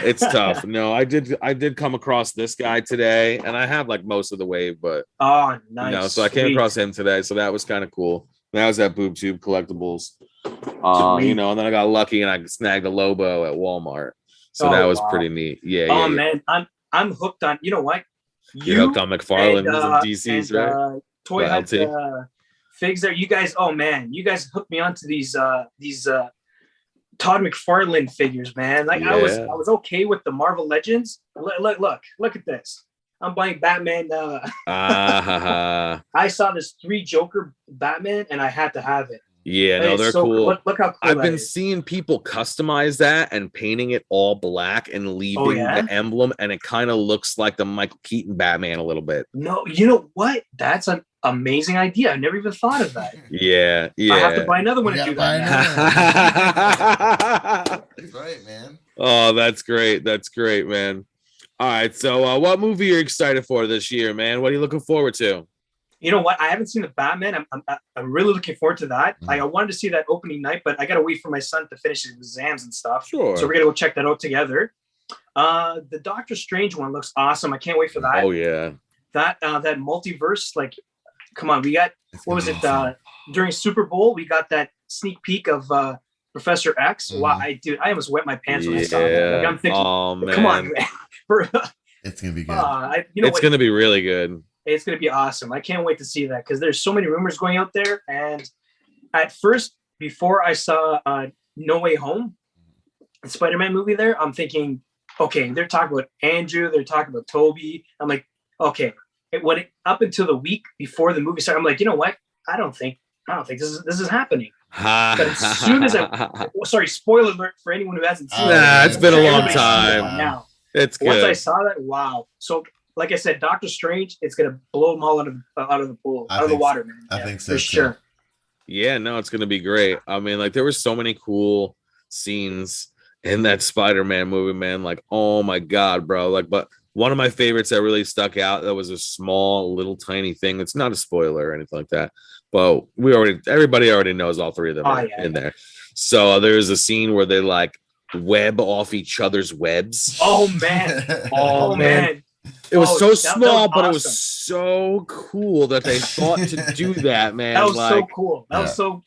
It's tough. No, I did come across this guy today, and I have like most of the wave, but nice. You know, so I came across him today, so that was kind of cool. That was at Boob Tube Collectibles. You know, and then I got lucky and I snagged a Lobo at Walmart. So that was pretty neat. Yeah. Man, I'm hooked on. You know what? You're hooked on McFarlane's and DC's, right? Toy Hunt figs there. You guys, oh man, you guys hooked me onto these Todd McFarlane figures, man. Like I was okay with the Marvel Legends. Look at this. I'm buying Batman. I saw this 3 Joker Batman, and I had to have it. Yeah, no, they're so cool. Look how cool I've been seeing people customize that and painting it all black and leaving the emblem, and it kind of looks like the Michael Keaton Batman a little bit. No, you know what? That's an amazing idea. I never even thought of that. Yeah. I have to buy another one to do that. That's right, man. Oh, that's great. That's great, man. All right, so what movie are you excited for this year, man? What are you looking forward to? You know what? I haven't seen the Batman. I'm really looking forward to that. I wanted to see that opening night, but I got to wait for my son to finish his exams and stuff. Sure. So we're going to go check that out together. The Doctor Strange one looks awesome. I can't wait for that. Oh, yeah. That multiverse, like, come on. We got, what was it? During Super Bowl, we got that sneak peek of Professor X. Wow, I almost wet my pants when I saw that. Like, I'm thinking, oh, man. Come on, man. It's going to be good. It's going to be really good. It's going to be awesome. I can't wait to see that because there's so many rumors going out there. And at first, before I saw No Way Home, the Spider-Man movie there, I'm thinking, okay, they're talking about Andrew, they're talking about Toby. I'm like, okay. Up until the week before the movie started, I'm like, you know what? I don't think this is happening. But as soon as sorry, spoiler alert for anyone who hasn't seen it. It's been a long time. Now, it's good. Once I saw that, wow. So, like I said, Doctor Strange, it's gonna blow them all out of the pool, out of the water, man. I think so for sure. Yeah, no, it's gonna be great. I mean, like there were so many cool scenes in that Spider-Man movie, man. Like, oh my god, bro. Like, but one of my favorites that really stuck out, that was a small, little tiny thing. It's not a spoiler or anything like that. But everybody already knows all three of them in there. So there's a scene where they like web off each other's webs. Oh man. Oh man. It was so small, but it was so cool that they thought to do that, man. That was so cool. That was so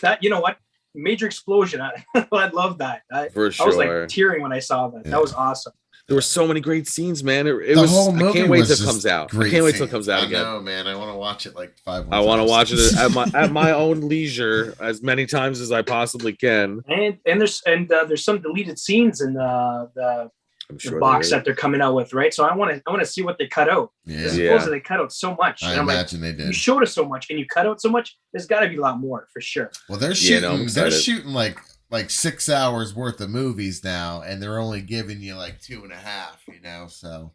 that, you know what? Major explosion. I love that. For sure. I was like tearing when I saw that. That was awesome. There were so many great scenes, man. It was. I can't wait till it comes out. I can't wait till it comes out again. I know, man. I want to watch it like 5 more I want to watch it times. at my own leisure as many times as I possibly can. And there's some deleted scenes in the box that they're coming out with, right? So I want to see what they cut out. Yeah. Supposedly they cut out so much. I imagine they did. You showed us so much, and you cut out so much. There's got to be a lot more for sure. Well, they're shooting. They're shooting like 6 hours worth of movies now, and they're only giving you like 2.5. So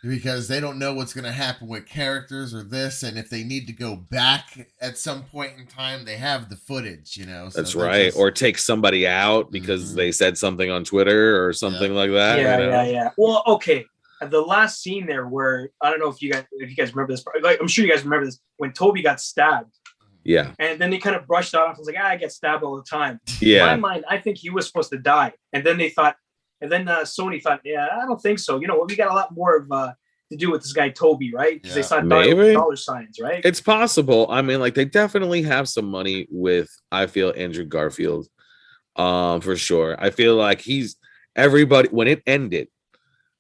because they don't know what's going to happen with characters or this, and if they need to go back at some point in time, they have the footage. So that's right, or take somebody out because they said something on Twitter or something like that. Yeah. Well, okay. The last scene there, where I don't know if you guys remember this. Like, I'm sure you guys remember this when Toby got stabbed. Yeah. And then they kind of brushed off. I was like, I get stabbed all the time. Yeah. In my mind, I think he was supposed to die. And then Sony thought, yeah, I don't think so. We got a lot more of to do with this guy Toby, right? Because they saw dollar signs, right? It's possible. I mean, like, they definitely have some money with, I feel, Andrew Garfield, for sure. I feel like everybody when it ended.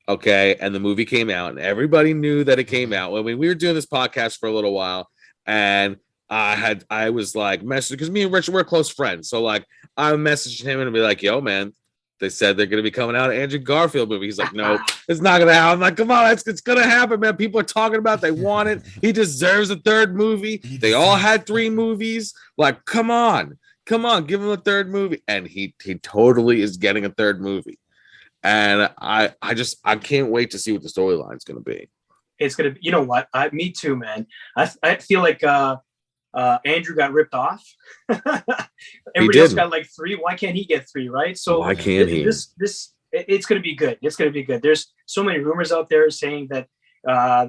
Okay, and the movie came out, and everybody knew that it came out. I mean, we were doing this podcast for a little while, and I was like messaging because me and Richard were close friends. So like I messaged him and be like, yo, man, they said they're gonna be coming out an Andrew Garfield movie. He's like, no, it's not gonna happen. I'm like, come on, it's gonna happen, man. People are talking about it. They want it. He deserves a third movie. They all had 3 movies. Like, come on, give him a third movie. And he totally is getting a third movie. And I can't wait to see what the storyline's gonna be. It's gonna be, you know what? Me too, man. I feel like Andrew got ripped off. Everybody else got like 3. Why can't he get 3? Right? So why can't he? It's going to be good. It's going to be good. There's so many rumors out there saying that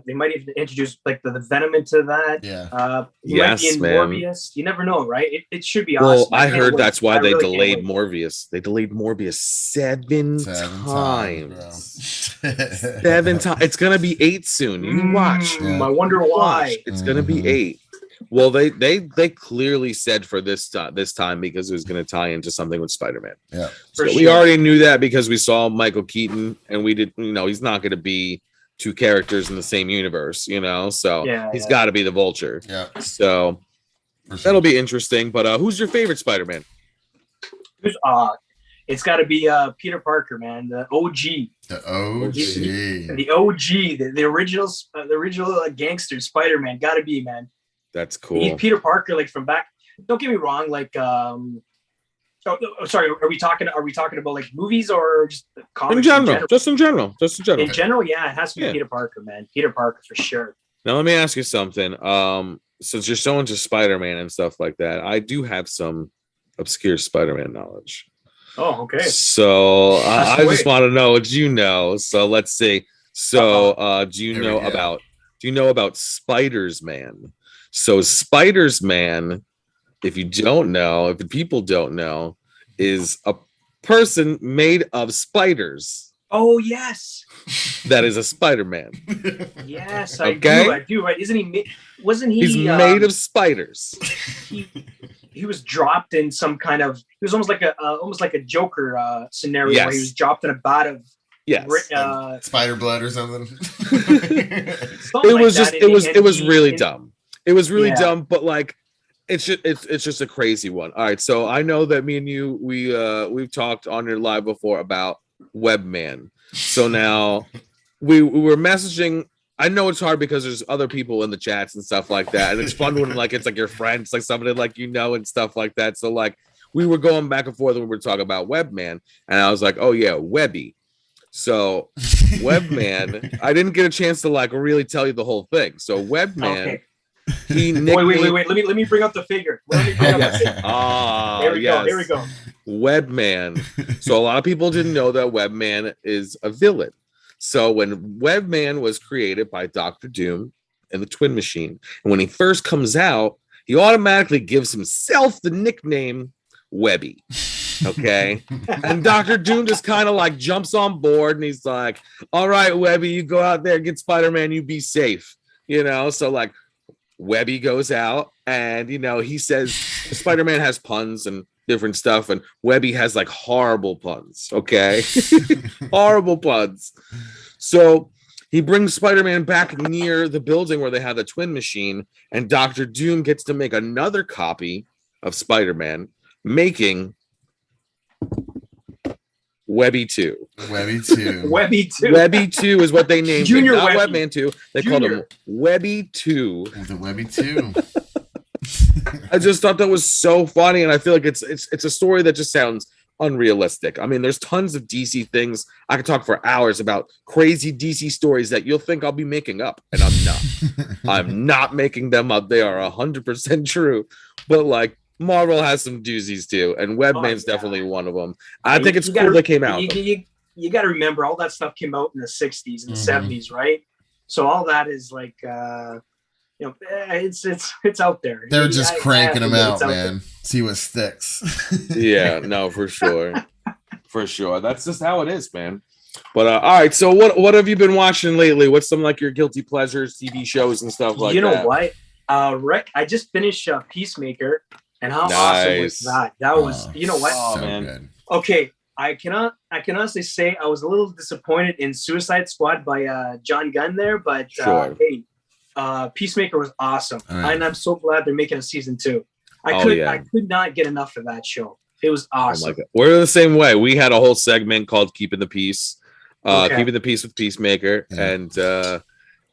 they might even introduce like the Venom into that. Yeah. He might be in Morbius. You never know, right? It should be awesome. Well, I heard that's why they delayed Morbius. They delayed Morbius 7 times. 7 times. It's gonna be 8 soon. You watch. I wonder why. It's gonna be 8. Well, they clearly said for this time because it was going to tie into something with Spider-Man. Yeah, so we already knew that because we saw Michael Keaton, and we did. He's not going to be 2 characters in the same universe. So he's got to be the Vulture. Yeah. So that'll be interesting. But who's your favorite Spider-Man? It's got to be Peter Parker, man, the OG. The OG, the original gangster Spider-Man. Got to be, man. That's cool. Peter Parker, like from back. Don't get me wrong. Like, sorry. Are we talking about like movies or just comics? In general. Just in general. In general, yeah, it has to be Peter Parker, man. Peter Parker for sure. Now let me ask you something. Since you're so into Spider-Man and stuff like that, I do have some obscure Spider-Man knowledge. Oh, okay. So I just want to know what you know. So let's see. So do you know about Spider's Man? So Spider's Man, if the people don't know, is a person made of spiders. Oh yes, that is a Spider-Man. Yes, I do. Right? Isn't he? Wasn't he? He's made of spiders. He was dropped in some kind of. It was almost like a Joker scenario where he was dropped in a vat of. Yes, spider blood or something. It was really dumb. It was really dumb, but like, it's just a crazy one. All right, so I know that me and you we've talked on your live before about Webman. So now we were messaging. I know it's hard because there's other people in the chats and stuff like that, and it's fun when like it's like your friends, like somebody like and stuff like that. So like we were going back and forth when we were talking about Webman, and I was like, oh yeah, Webby. So Webman, I didn't get a chance to like really tell you the whole thing. So Webman. Okay. Wait. Let me bring up the figure. There we go. Here we go. Webman. So a lot of people didn't know that Webman is a villain. So when Webman was created by Dr. Doom in the Twin Machine. And when he first comes out, he automatically gives himself the nickname Webby. Okay. And Dr. Doom just kind of like jumps on board and he's like, all right, Webby, you go out there, get Spider-Man, you be safe. You know, so like Webby goes out and, you know, he says Spider-Man has puns and different stuff, and Webby has like horrible puns. Okay. Horrible puns. So he brings Spider-Man back near the building where they have the Twin Machine, and Dr. Doom gets to make another copy of Spider-Man, making Webby 2. Webby 2. Webby 2. Webby 2 is what they named Junior him. Not Webby. Webman 2. They Junior. called him Webby 2. The Webby 2. I just thought that was so funny, and I feel like it's a story that just sounds unrealistic. I mean, there's tons of DC things. I could talk for hours about crazy DC stories that you'll think I'll be making up, and I'm not. I'm not making them up. They are 100% true. But like Marvel has some doozies too, and Webman's definitely one of them. I think it's cool they came out. You got to remember, all that stuff came out in the 60s and the 70s, right? So all that is like, you know, it's out there. They're just cranking them out, man. See what sticks. Yeah, no, for sure. For sure. That's just how it is, man. But all right, so what have you been watching lately? What's some like your guilty pleasures, TV shows and stuff like that? You know what? Rick, I just finished Peacemaker, and how awesome was that? That was, you know what? Oh, So man. good. Okay, I can honestly say I was a little disappointed in Suicide Squad by John Gunn there, but Sure. hey, Peacemaker was awesome, Right. and I'm so glad they're making a season 2. I could not get enough of that show. It was awesome. Oh my God. We're the same way. We had a whole segment called Keeping the Peace. Okay. Keeping the Peace with Peacemaker. Yeah. And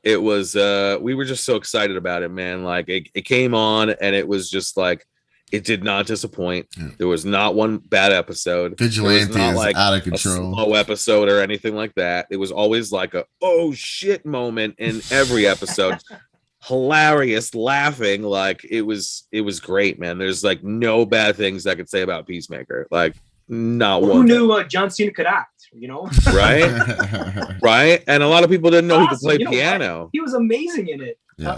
it was we were just so excited about it, man. Like it came on and it was just like it did not disappoint. Yeah. There was not one bad episode. Vigilante There was is not, like, out of a control. slow episode or anything like that. It was always like a oh shit moment in every episode. Hilarious, laughing, like it was great, man. There's like no bad things I could say about Peacemaker. Like not Who one. knew John Cena could act? You know, Right? Right? And a lot of people didn't know he could play You know what? piano. He was amazing in it. Yeah.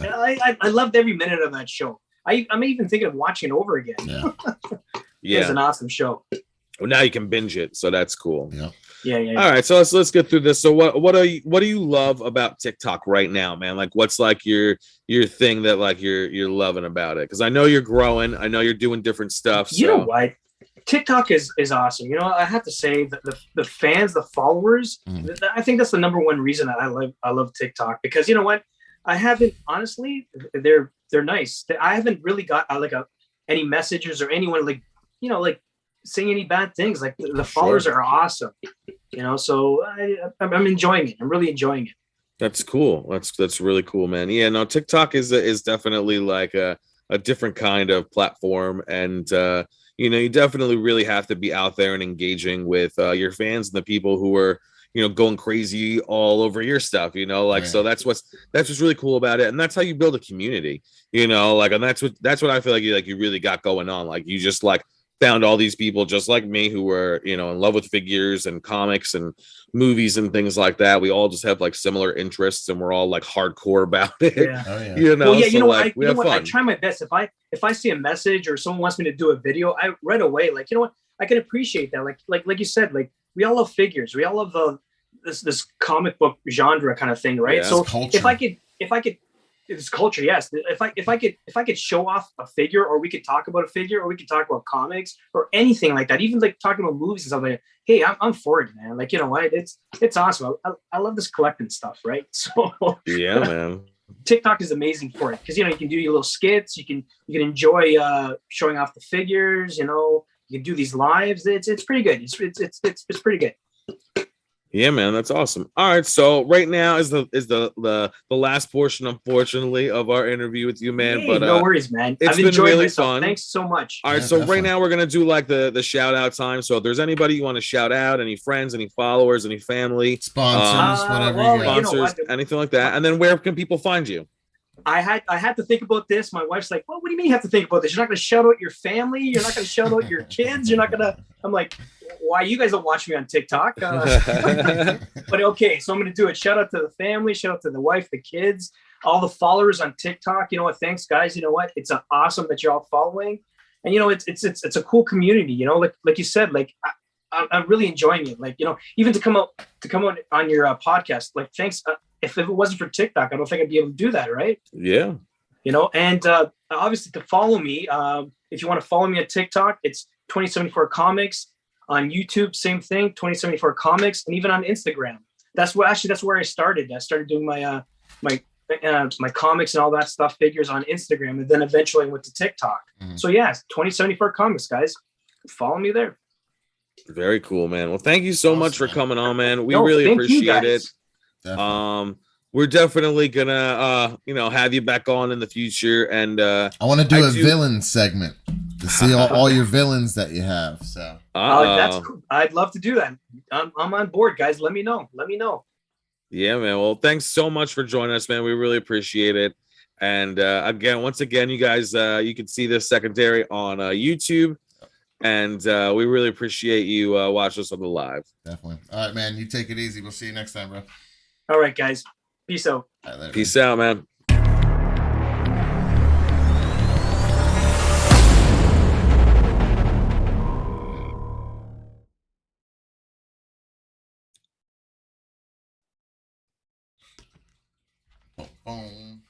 I loved every minute of that show. I'm even thinking of watching it over again. Yeah. It was Yeah. an awesome show. Well, now you can binge it, so that's cool. Yeah. Yeah. All right, so let's get through this. So what do you love about TikTok right now, man? Like what's like your thing that like you're loving about it? Because I know you're growing, I know you're doing different stuff. You know what? TikTok is awesome. You know, I have to say that the fans, the followers, I think that's the number one reason I love TikTok, because you know what? I haven't, honestly, they're nice. I haven't really got any messages or anyone like saying any bad things. Like the followers are awesome, you know. So I'm enjoying it. I'm really enjoying it. That's cool. That's really cool, man. Yeah, no, TikTok is definitely like a different kind of platform, and you know, you definitely really have to be out there and engaging with your fans and the people who are, you know, going crazy all over your stuff, you know, like, so that's what's really cool about it. And that's how you build a community, you know, like, and that's what I feel like you really got going on. Like you just like found all these people just like me who were, you know, in love with figures and comics and movies and things like that. We all just have like similar interests and we're all like hardcore about it. Yeah. Oh, yeah. You know, Well, yeah, so, you know like, what? we You know have what? I fun. try my best. If I see a message or someone wants me to do a video, I right away, like, you know what? I can appreciate that. Like you said, like we all love figures. We all love this comic book genre kind of thing, right? Yeah. So Culture. if I could, it's culture, yes. If I could show off a figure, or we could talk about a figure, or we could talk about comics or anything like that, even like talking about movies and stuff like that. Hey, I'm for it, man. Like, you know what? It's awesome. I love this collecting stuff, right? So Yeah, man. TikTok is amazing for it because, you know, you can do your little skits. You can enjoy showing off the figures. You know, you can do these lives. It's pretty good. It's pretty good. Yeah, man, that's awesome. All right, so right now is the last portion, unfortunately, of our interview with you, man. Hey, but no worries, man. it's I've been enjoyed really myself. fun. Thanks so much. All right, Yeah, so right definitely. now we're gonna do like the shout out time. So if there's anybody you want to shout out, any friends, any followers, any family, Sponsors, whatever well, you got. you know sponsors, what? anything like that, and then where can people find you? I had to think about this. My wife's like, "Well, what do you mean you have to think about this? You're not going to shout out your family. You're not going to shout out your kids. You're not going to." I'm like, "Why? You guys don't watch me on TikTok." But okay, so I'm going to do it. Shout out to the family. Shout out to the wife, the kids. all the followers on TikTok. You know what? Thanks, guys. You know what? It's awesome that you're all following, and you know, it's a cool community. You know, like you said, like I'm really enjoying it. Like, you know, even to come out on your podcast. Like, thanks. If it wasn't for TikTok, I don't think I'd be able to do that. Right? Yeah. You know, and obviously to follow me, if you want to follow me on TikTok, it's 2074 Comics. On YouTube, same thing, 2074 Comics, and even on Instagram. That's where I started. I started doing my my comics and all that stuff, figures on Instagram, and then eventually went to TikTok. Mm-hmm. So yeah, 2074 Comics, guys. Follow me there. Very cool, man. Well, thank you so much for coming on, man. We really appreciate it. Definitely. We're definitely gonna have you back on in the future, and I want to do a villain segment to see all your villains that you have. So that's cool. I'd love to do that. I'm on board, guys. Let me know. Yeah, man. Well, thanks so much for joining us, man. We really appreciate it. And once again, you guys, you can see this secondary on YouTube, and we really appreciate you watching us on the live. Definitely. All right, man. You take it easy. We'll see you next time, bro. All right, guys. Peace out. All right, later, Peace out, man. Boom.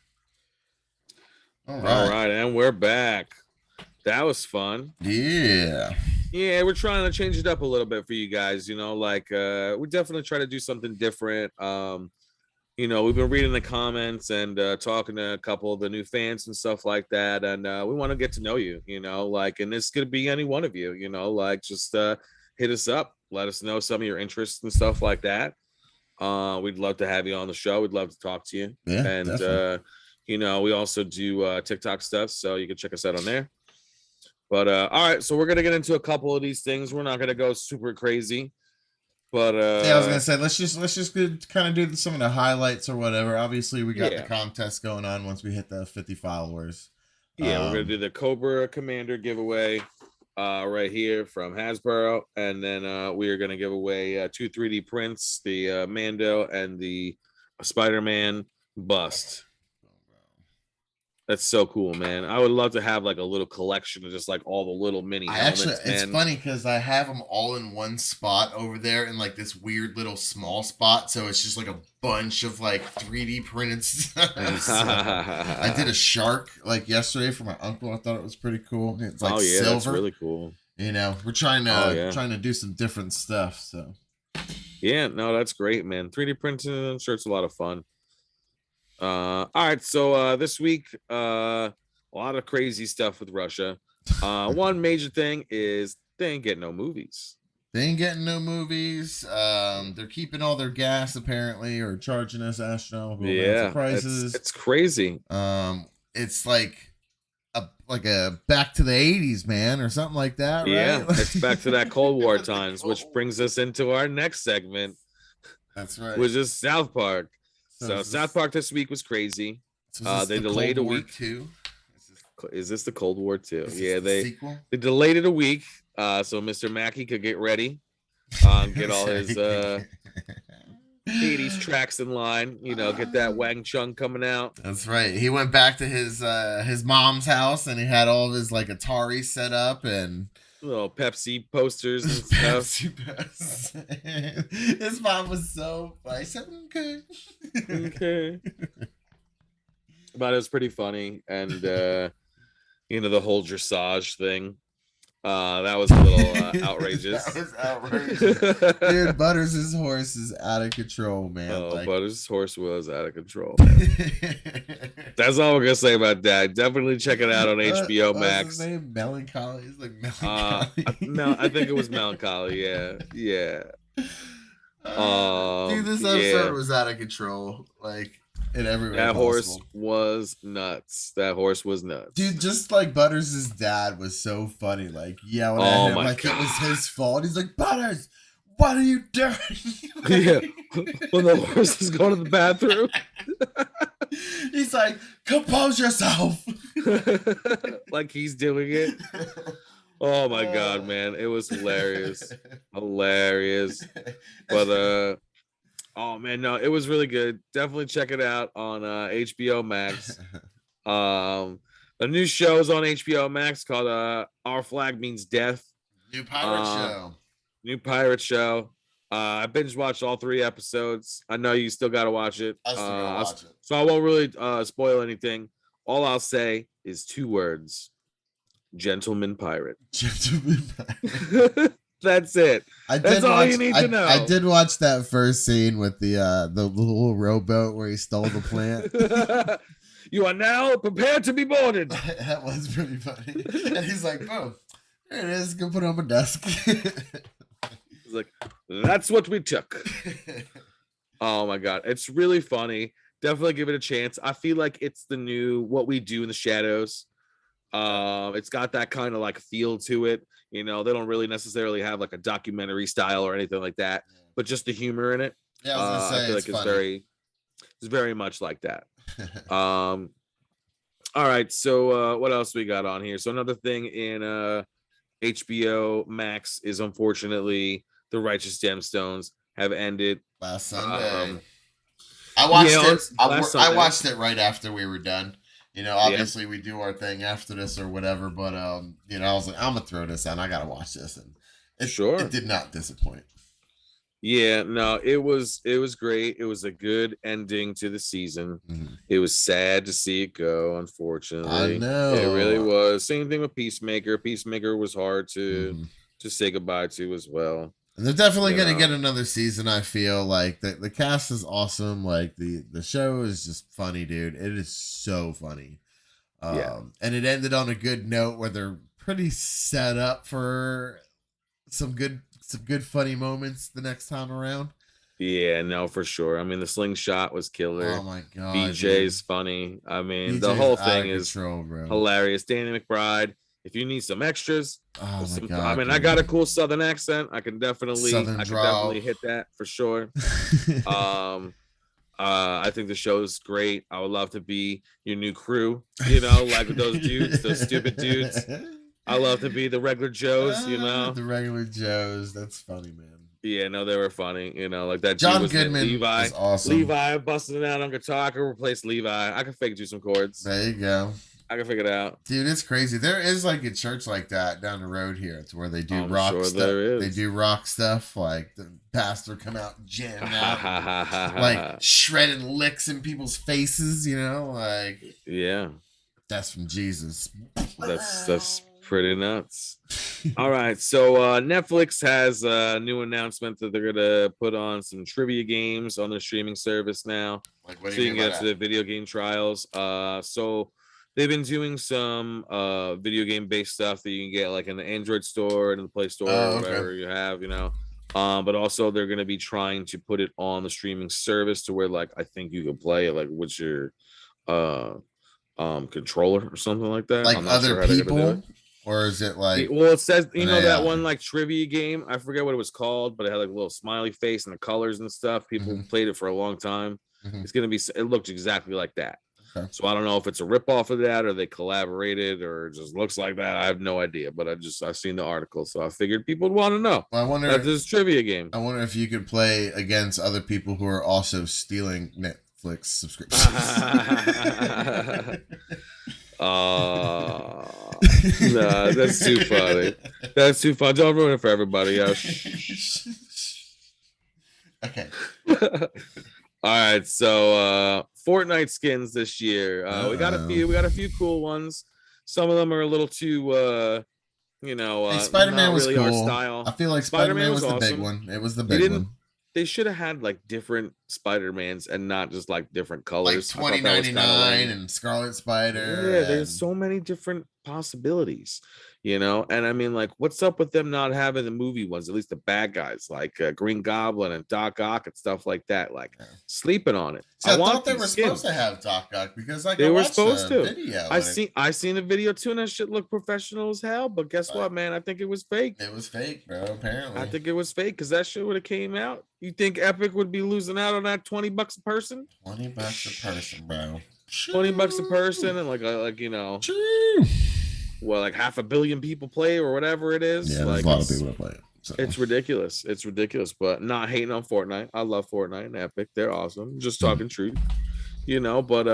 All right, and we're back. That was fun. Yeah, we're trying to change it up a little bit for you guys. You know, like we definitely try to do something different. We've been reading the comments and talking to a couple of the new fans and stuff like that, and we want to get to know you. You know, like, and this could be any one of you. You know, like, just hit us up, let us know some of your interests and stuff like that. We'd love to have you on the show. We'd love to talk to you. Yeah, and we also do TikTok stuff, so you can check us out on there. But all right, so we're gonna get into a couple of these things. We're not gonna go super crazy, but I was gonna say let's just kind of do some of the highlights or whatever. Obviously, we got the contest going on once we hit the 50 followers. Yeah, we're gonna do the Cobra Commander giveaway right here from Hasbro, and then we are gonna give away 2 3D prints, the Mando and the Spider-Man bust. That's so cool, man. I would love to have like a little collection of just like all the little mini helmets. It's funny because I have them all in one spot over there in like this weird little small spot. So it's just like a bunch of like 3D printed stuff. So I did a shark like yesterday for my uncle. I thought it was pretty cool. It's like silver. That's really cool. You know, we're trying to do some different stuff. So yeah, no, that's great, man. 3D printing, I'm sure it's a lot of fun. All right, so this week a lot of crazy stuff with Russia. One major thing is they ain't getting no movies. They're keeping all their gas apparently, or charging us astronomical amounts of prices. It's crazy. It's like a back to the 80s, man, or something like that, right? Yeah, it's back to that Cold War times, which brings us into our next segment. That's right. Which is South Park. So South Park this week was crazy. They delayed a week. Is this the Cold War 2? Yeah, they delayed it a week so Mr. Mackey could get ready, get all his 80s tracks in line, get that Wang Chung coming out. That's right. He went back to his mom's house and he had all of his like Atari set up and little Pepsi posters and stuff. His mom was so funny. I said, okay. But it was pretty funny. And, the whole dressage thing. That was a little outrageous. That was outrageous. Dude, Butters' horse is out of control, man. Oh, Butters' horse was out of control. That's all we're gonna say about that. Definitely check it out on HBO Max. What's his name? Melancholy? It's like Melancholy. No, I think it was Melancholy. Yeah. Dude, this episode was out of control. Like, in every way that possible. Horse was nuts. Dude, just like Butters' dad was so funny, like yelling at him like God. It was his fault. He's like, Butters, what are you doing? Yeah. When the horse is going to the bathroom. He's like, compose yourself. Like he's doing it. Oh my God, man. It was hilarious. But Oh man, no, it was really good. Definitely check it out on HBO Max. A new show is on HBO Max called Our Flag Means Death. New pirate show. New pirate show. I binge watched all 3 episodes. I know you still got to watch it. I still gotta watch it. So I won't really spoil anything. All I'll say is 2 words: gentleman pirate. Gentleman pirate. That's it. That's all you need to know. I did watch that first scene with the little rowboat where he stole the plant. You are now prepared to be boarded. That was pretty funny. And he's like, boom, there it is. Go put it on my desk. He's like, that's what we took. Oh my God. It's really funny. Definitely give it a chance. I feel like it's the new What We Do in the Shadows. It's got that kind of like feel to it. You know, they don't really necessarily have like a documentary style or anything like that, but just the humor in it. Yeah, I was gonna say, I feel like it's very much like that. All right, so what else we got on here? So another thing in HBO Max is unfortunately the Righteous Gemstones have ended last Sunday. I watched it. I watched it right after we were done. You know, obviously we do our thing after this or whatever, but you know, I was like, I'm gonna throw this on. I gotta watch this, and it did not disappoint. Yeah, no, it was great. It was a good ending to the season. Mm-hmm. It was sad to see it go, unfortunately. I know. It really was. Same thing with Peacemaker. Peacemaker was hard to say goodbye to as well. And they're definitely going to get another season, I feel. Like, the cast is awesome. Like, the show is just funny, dude. It is so funny. And it ended on a good note where they're pretty set up for some good funny moments the next time around. Yeah, no, for sure. I mean, the slingshot was killer. Oh my God. BJ's funny. I mean, BJ's the whole thing is bro. hilarious. Danny McBride. If you need some extras, oh my God, I mean, dude. I got a cool Southern accent. I can definitely hit that for sure. I think the show's great. I would love to be your new crew, you know, like those dudes, those stupid dudes. I love to be the regular Joes, you know. The regular Joes. That's funny, man. Yeah, no, they were funny. You know, like that John was Goodman Levi. is awesome. Levi busting it out on guitar. I could replace Levi. I could fake do some chords. There you go. I can figure it out. Dude, it's crazy. There is like a church like that down the road here. It's where they do rock stuff. They do rock stuff. Like the pastor come out jamming out, like shredding licks in people's faces. You know, like that's from Jesus. That's pretty nuts. All right, so Netflix has a new announcement that they're gonna put on some trivia games on their streaming service now, like what so you can get to the video game trials. So they've been doing some video game based stuff that you can get like in the Android store and in the Play Store or whatever you have, you know. But also they're gonna be trying to put it on the streaming service to where like I think you can play it like with your controller or something like that. Like other people. Or is it like? Well, it says that one like trivia game. I forget what it was called, but it had like a little smiley face and the colors and stuff. People played it for a long time. It's gonna be. It looked exactly like that. Okay. So I don't know if it's a ripoff of that or they collaborated or it just looks like that. I have no idea. But I've seen the article, so I figured people would want to know. Well, I wonder if this is a trivia game. I wonder if you could play against other people who are also stealing Netflix subscriptions. Nah, that's too funny. That's too fun. Don't ruin it for everybody else. Okay. All right. So Fortnite skins this year. We got a few. We got a few cool ones. Some of them are a little too Spider-Man was really cool. Our style. I feel like Spider-Man was the big one. It was the big one. They should have had like different Spider-Mans and not just like different colors. Like 2099 and Scarlet Spider. Yeah, there's so many different possibilities, you know. And I mean, like, what's up with them not having the movie ones? At least the bad guys, like Green Goblin and Doc Ock and stuff like that. Like sleeping on it. So I thought they were supposed to have Doc Ock because like they were supposed to. Video I seen the video too, and that shit looked professional as hell. But guess what, man? I think it was fake. It was fake, bro. Apparently, I think it was fake because that shit would have came out. You think Epic would be losing out on that $20 a person? $20 a person, bro. $20 a person, and like you know, well, like 500 million people play or whatever it is. Yeah, like a lot of people that play it. So. It's ridiculous. It's ridiculous, but not hating on Fortnite. I love Fortnite and Epic. They're awesome. Just talking truth, but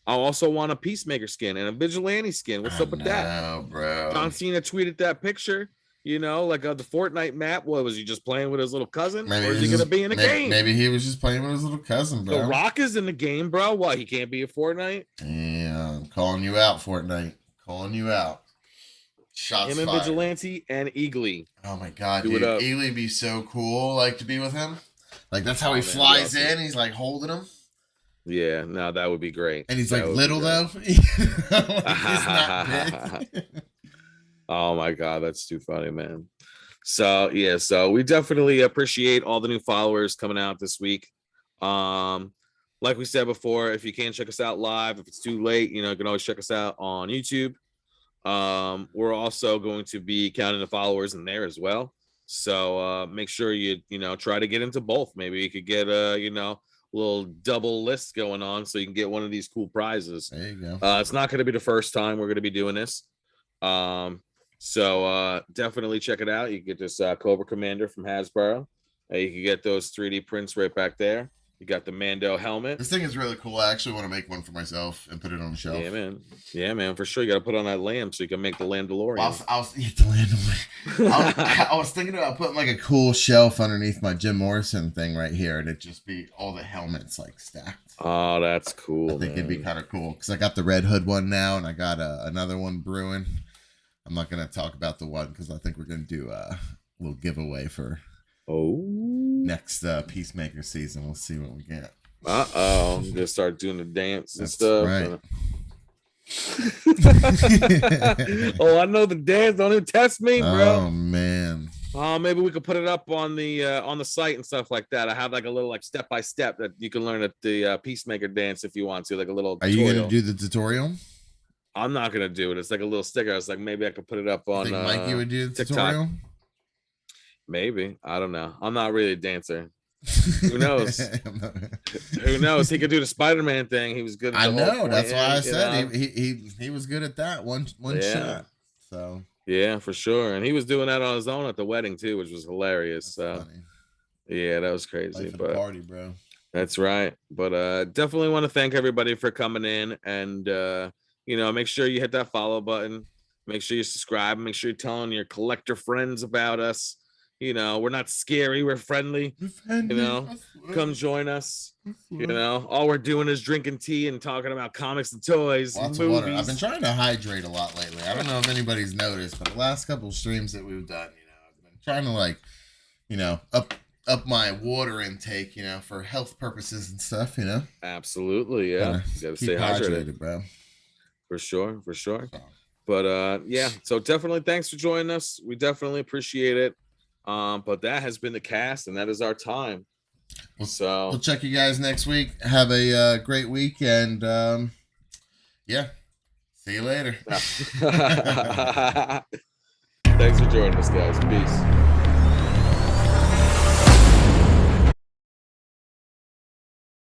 I also want a Peacemaker skin and a Vigilante skin. What's up with that? Bro. John Cena tweeted that picture, like the Fortnite map. What was he just playing with his little cousin? Maybe or is he going to be in a game? Maybe he was just playing with his little cousin, bro. The Rock is in the game, bro. What? He can't be a Fortnite? Yeah, I'm calling you out, Fortnite. Calling you out. Shots Him and fired. Vigilante and Eagly. Oh my god, dude. Eagly be so cool, like, to be with him. Like, that's how he flies in. He's like holding him. Yeah, no, that would be great. And he's like little though. He's not big. Oh my god, that's too funny, man. So yeah, so we definitely appreciate all the new followers coming out this week. Like we said before, if you can't check us out live, if it's too late, you can always check us out on YouTube. We're also going to be counting the followers in there as well. So make sure you try to get into both. Maybe you could get little double list going on so you can get one of these cool prizes. There you go. It's not going to be the first time we're going to be doing this. So definitely check it out. You can get this Cobra Commander from Hasbro. You can get those 3D prints right back there. You got the Mando helmet. This thing is really cool. I actually want to make one for myself and put it on the shelf. Yeah, man, for sure. You got to put on that lamp so you can make the Landalorian. I was thinking about putting like a cool shelf underneath my Jim Morrison thing right here, and it'd just be all the helmets like stacked. Oh, that's cool. I think it'd be kind of cool because I got the Red Hood one now, and I got another one brewing. I'm not gonna talk about the one because I think we're gonna do a little giveaway for next Peacemaker season. We'll see what we get. I'm gonna start doing the dance and stuff. Right. Oh, I know the dance. Don't even test me, bro. Oh man. Maybe we could put it up on the site and stuff like that. I have like a little like step by step that you can learn at the Peacemaker dance if you want to, like a little. Are you gonna do the tutorial? I'm not gonna do it. It's like a little sticker. I was like, maybe I could put it up on. I think Mikey would do the TikTok. tutorial. Maybe, I don't know. I'm not really a dancer. Who knows? Who knows? He could do the Spider-Man thing. He was good at the whole that's why I said know? he was good at that one shot. So yeah, for sure. And he was doing that on his own at the wedding too, which was hilarious. That's so funny. Yeah, that was crazy. Life of but the party, bro. That's right. But definitely want to thank everybody for coming in, and make sure you hit that follow button. Make sure you subscribe. Make sure you're telling your collector friends about us. We're not scary. We're friendly. Come join us. All we're doing is drinking tea and talking about comics and toys. Lots and of water. I've been trying to hydrate a lot lately. I don't know if anybody's noticed, but the last couple of streams that we've done, I've been trying to up my water intake, for health purposes and stuff, Absolutely, yeah. You gotta stay hydrated, bro. For sure. But so definitely thanks for joining us. We definitely appreciate it. But that has been the cast, and that is our time. So we'll check you guys next week. Have a great week, and see you later. Thanks for joining us, guys. Peace.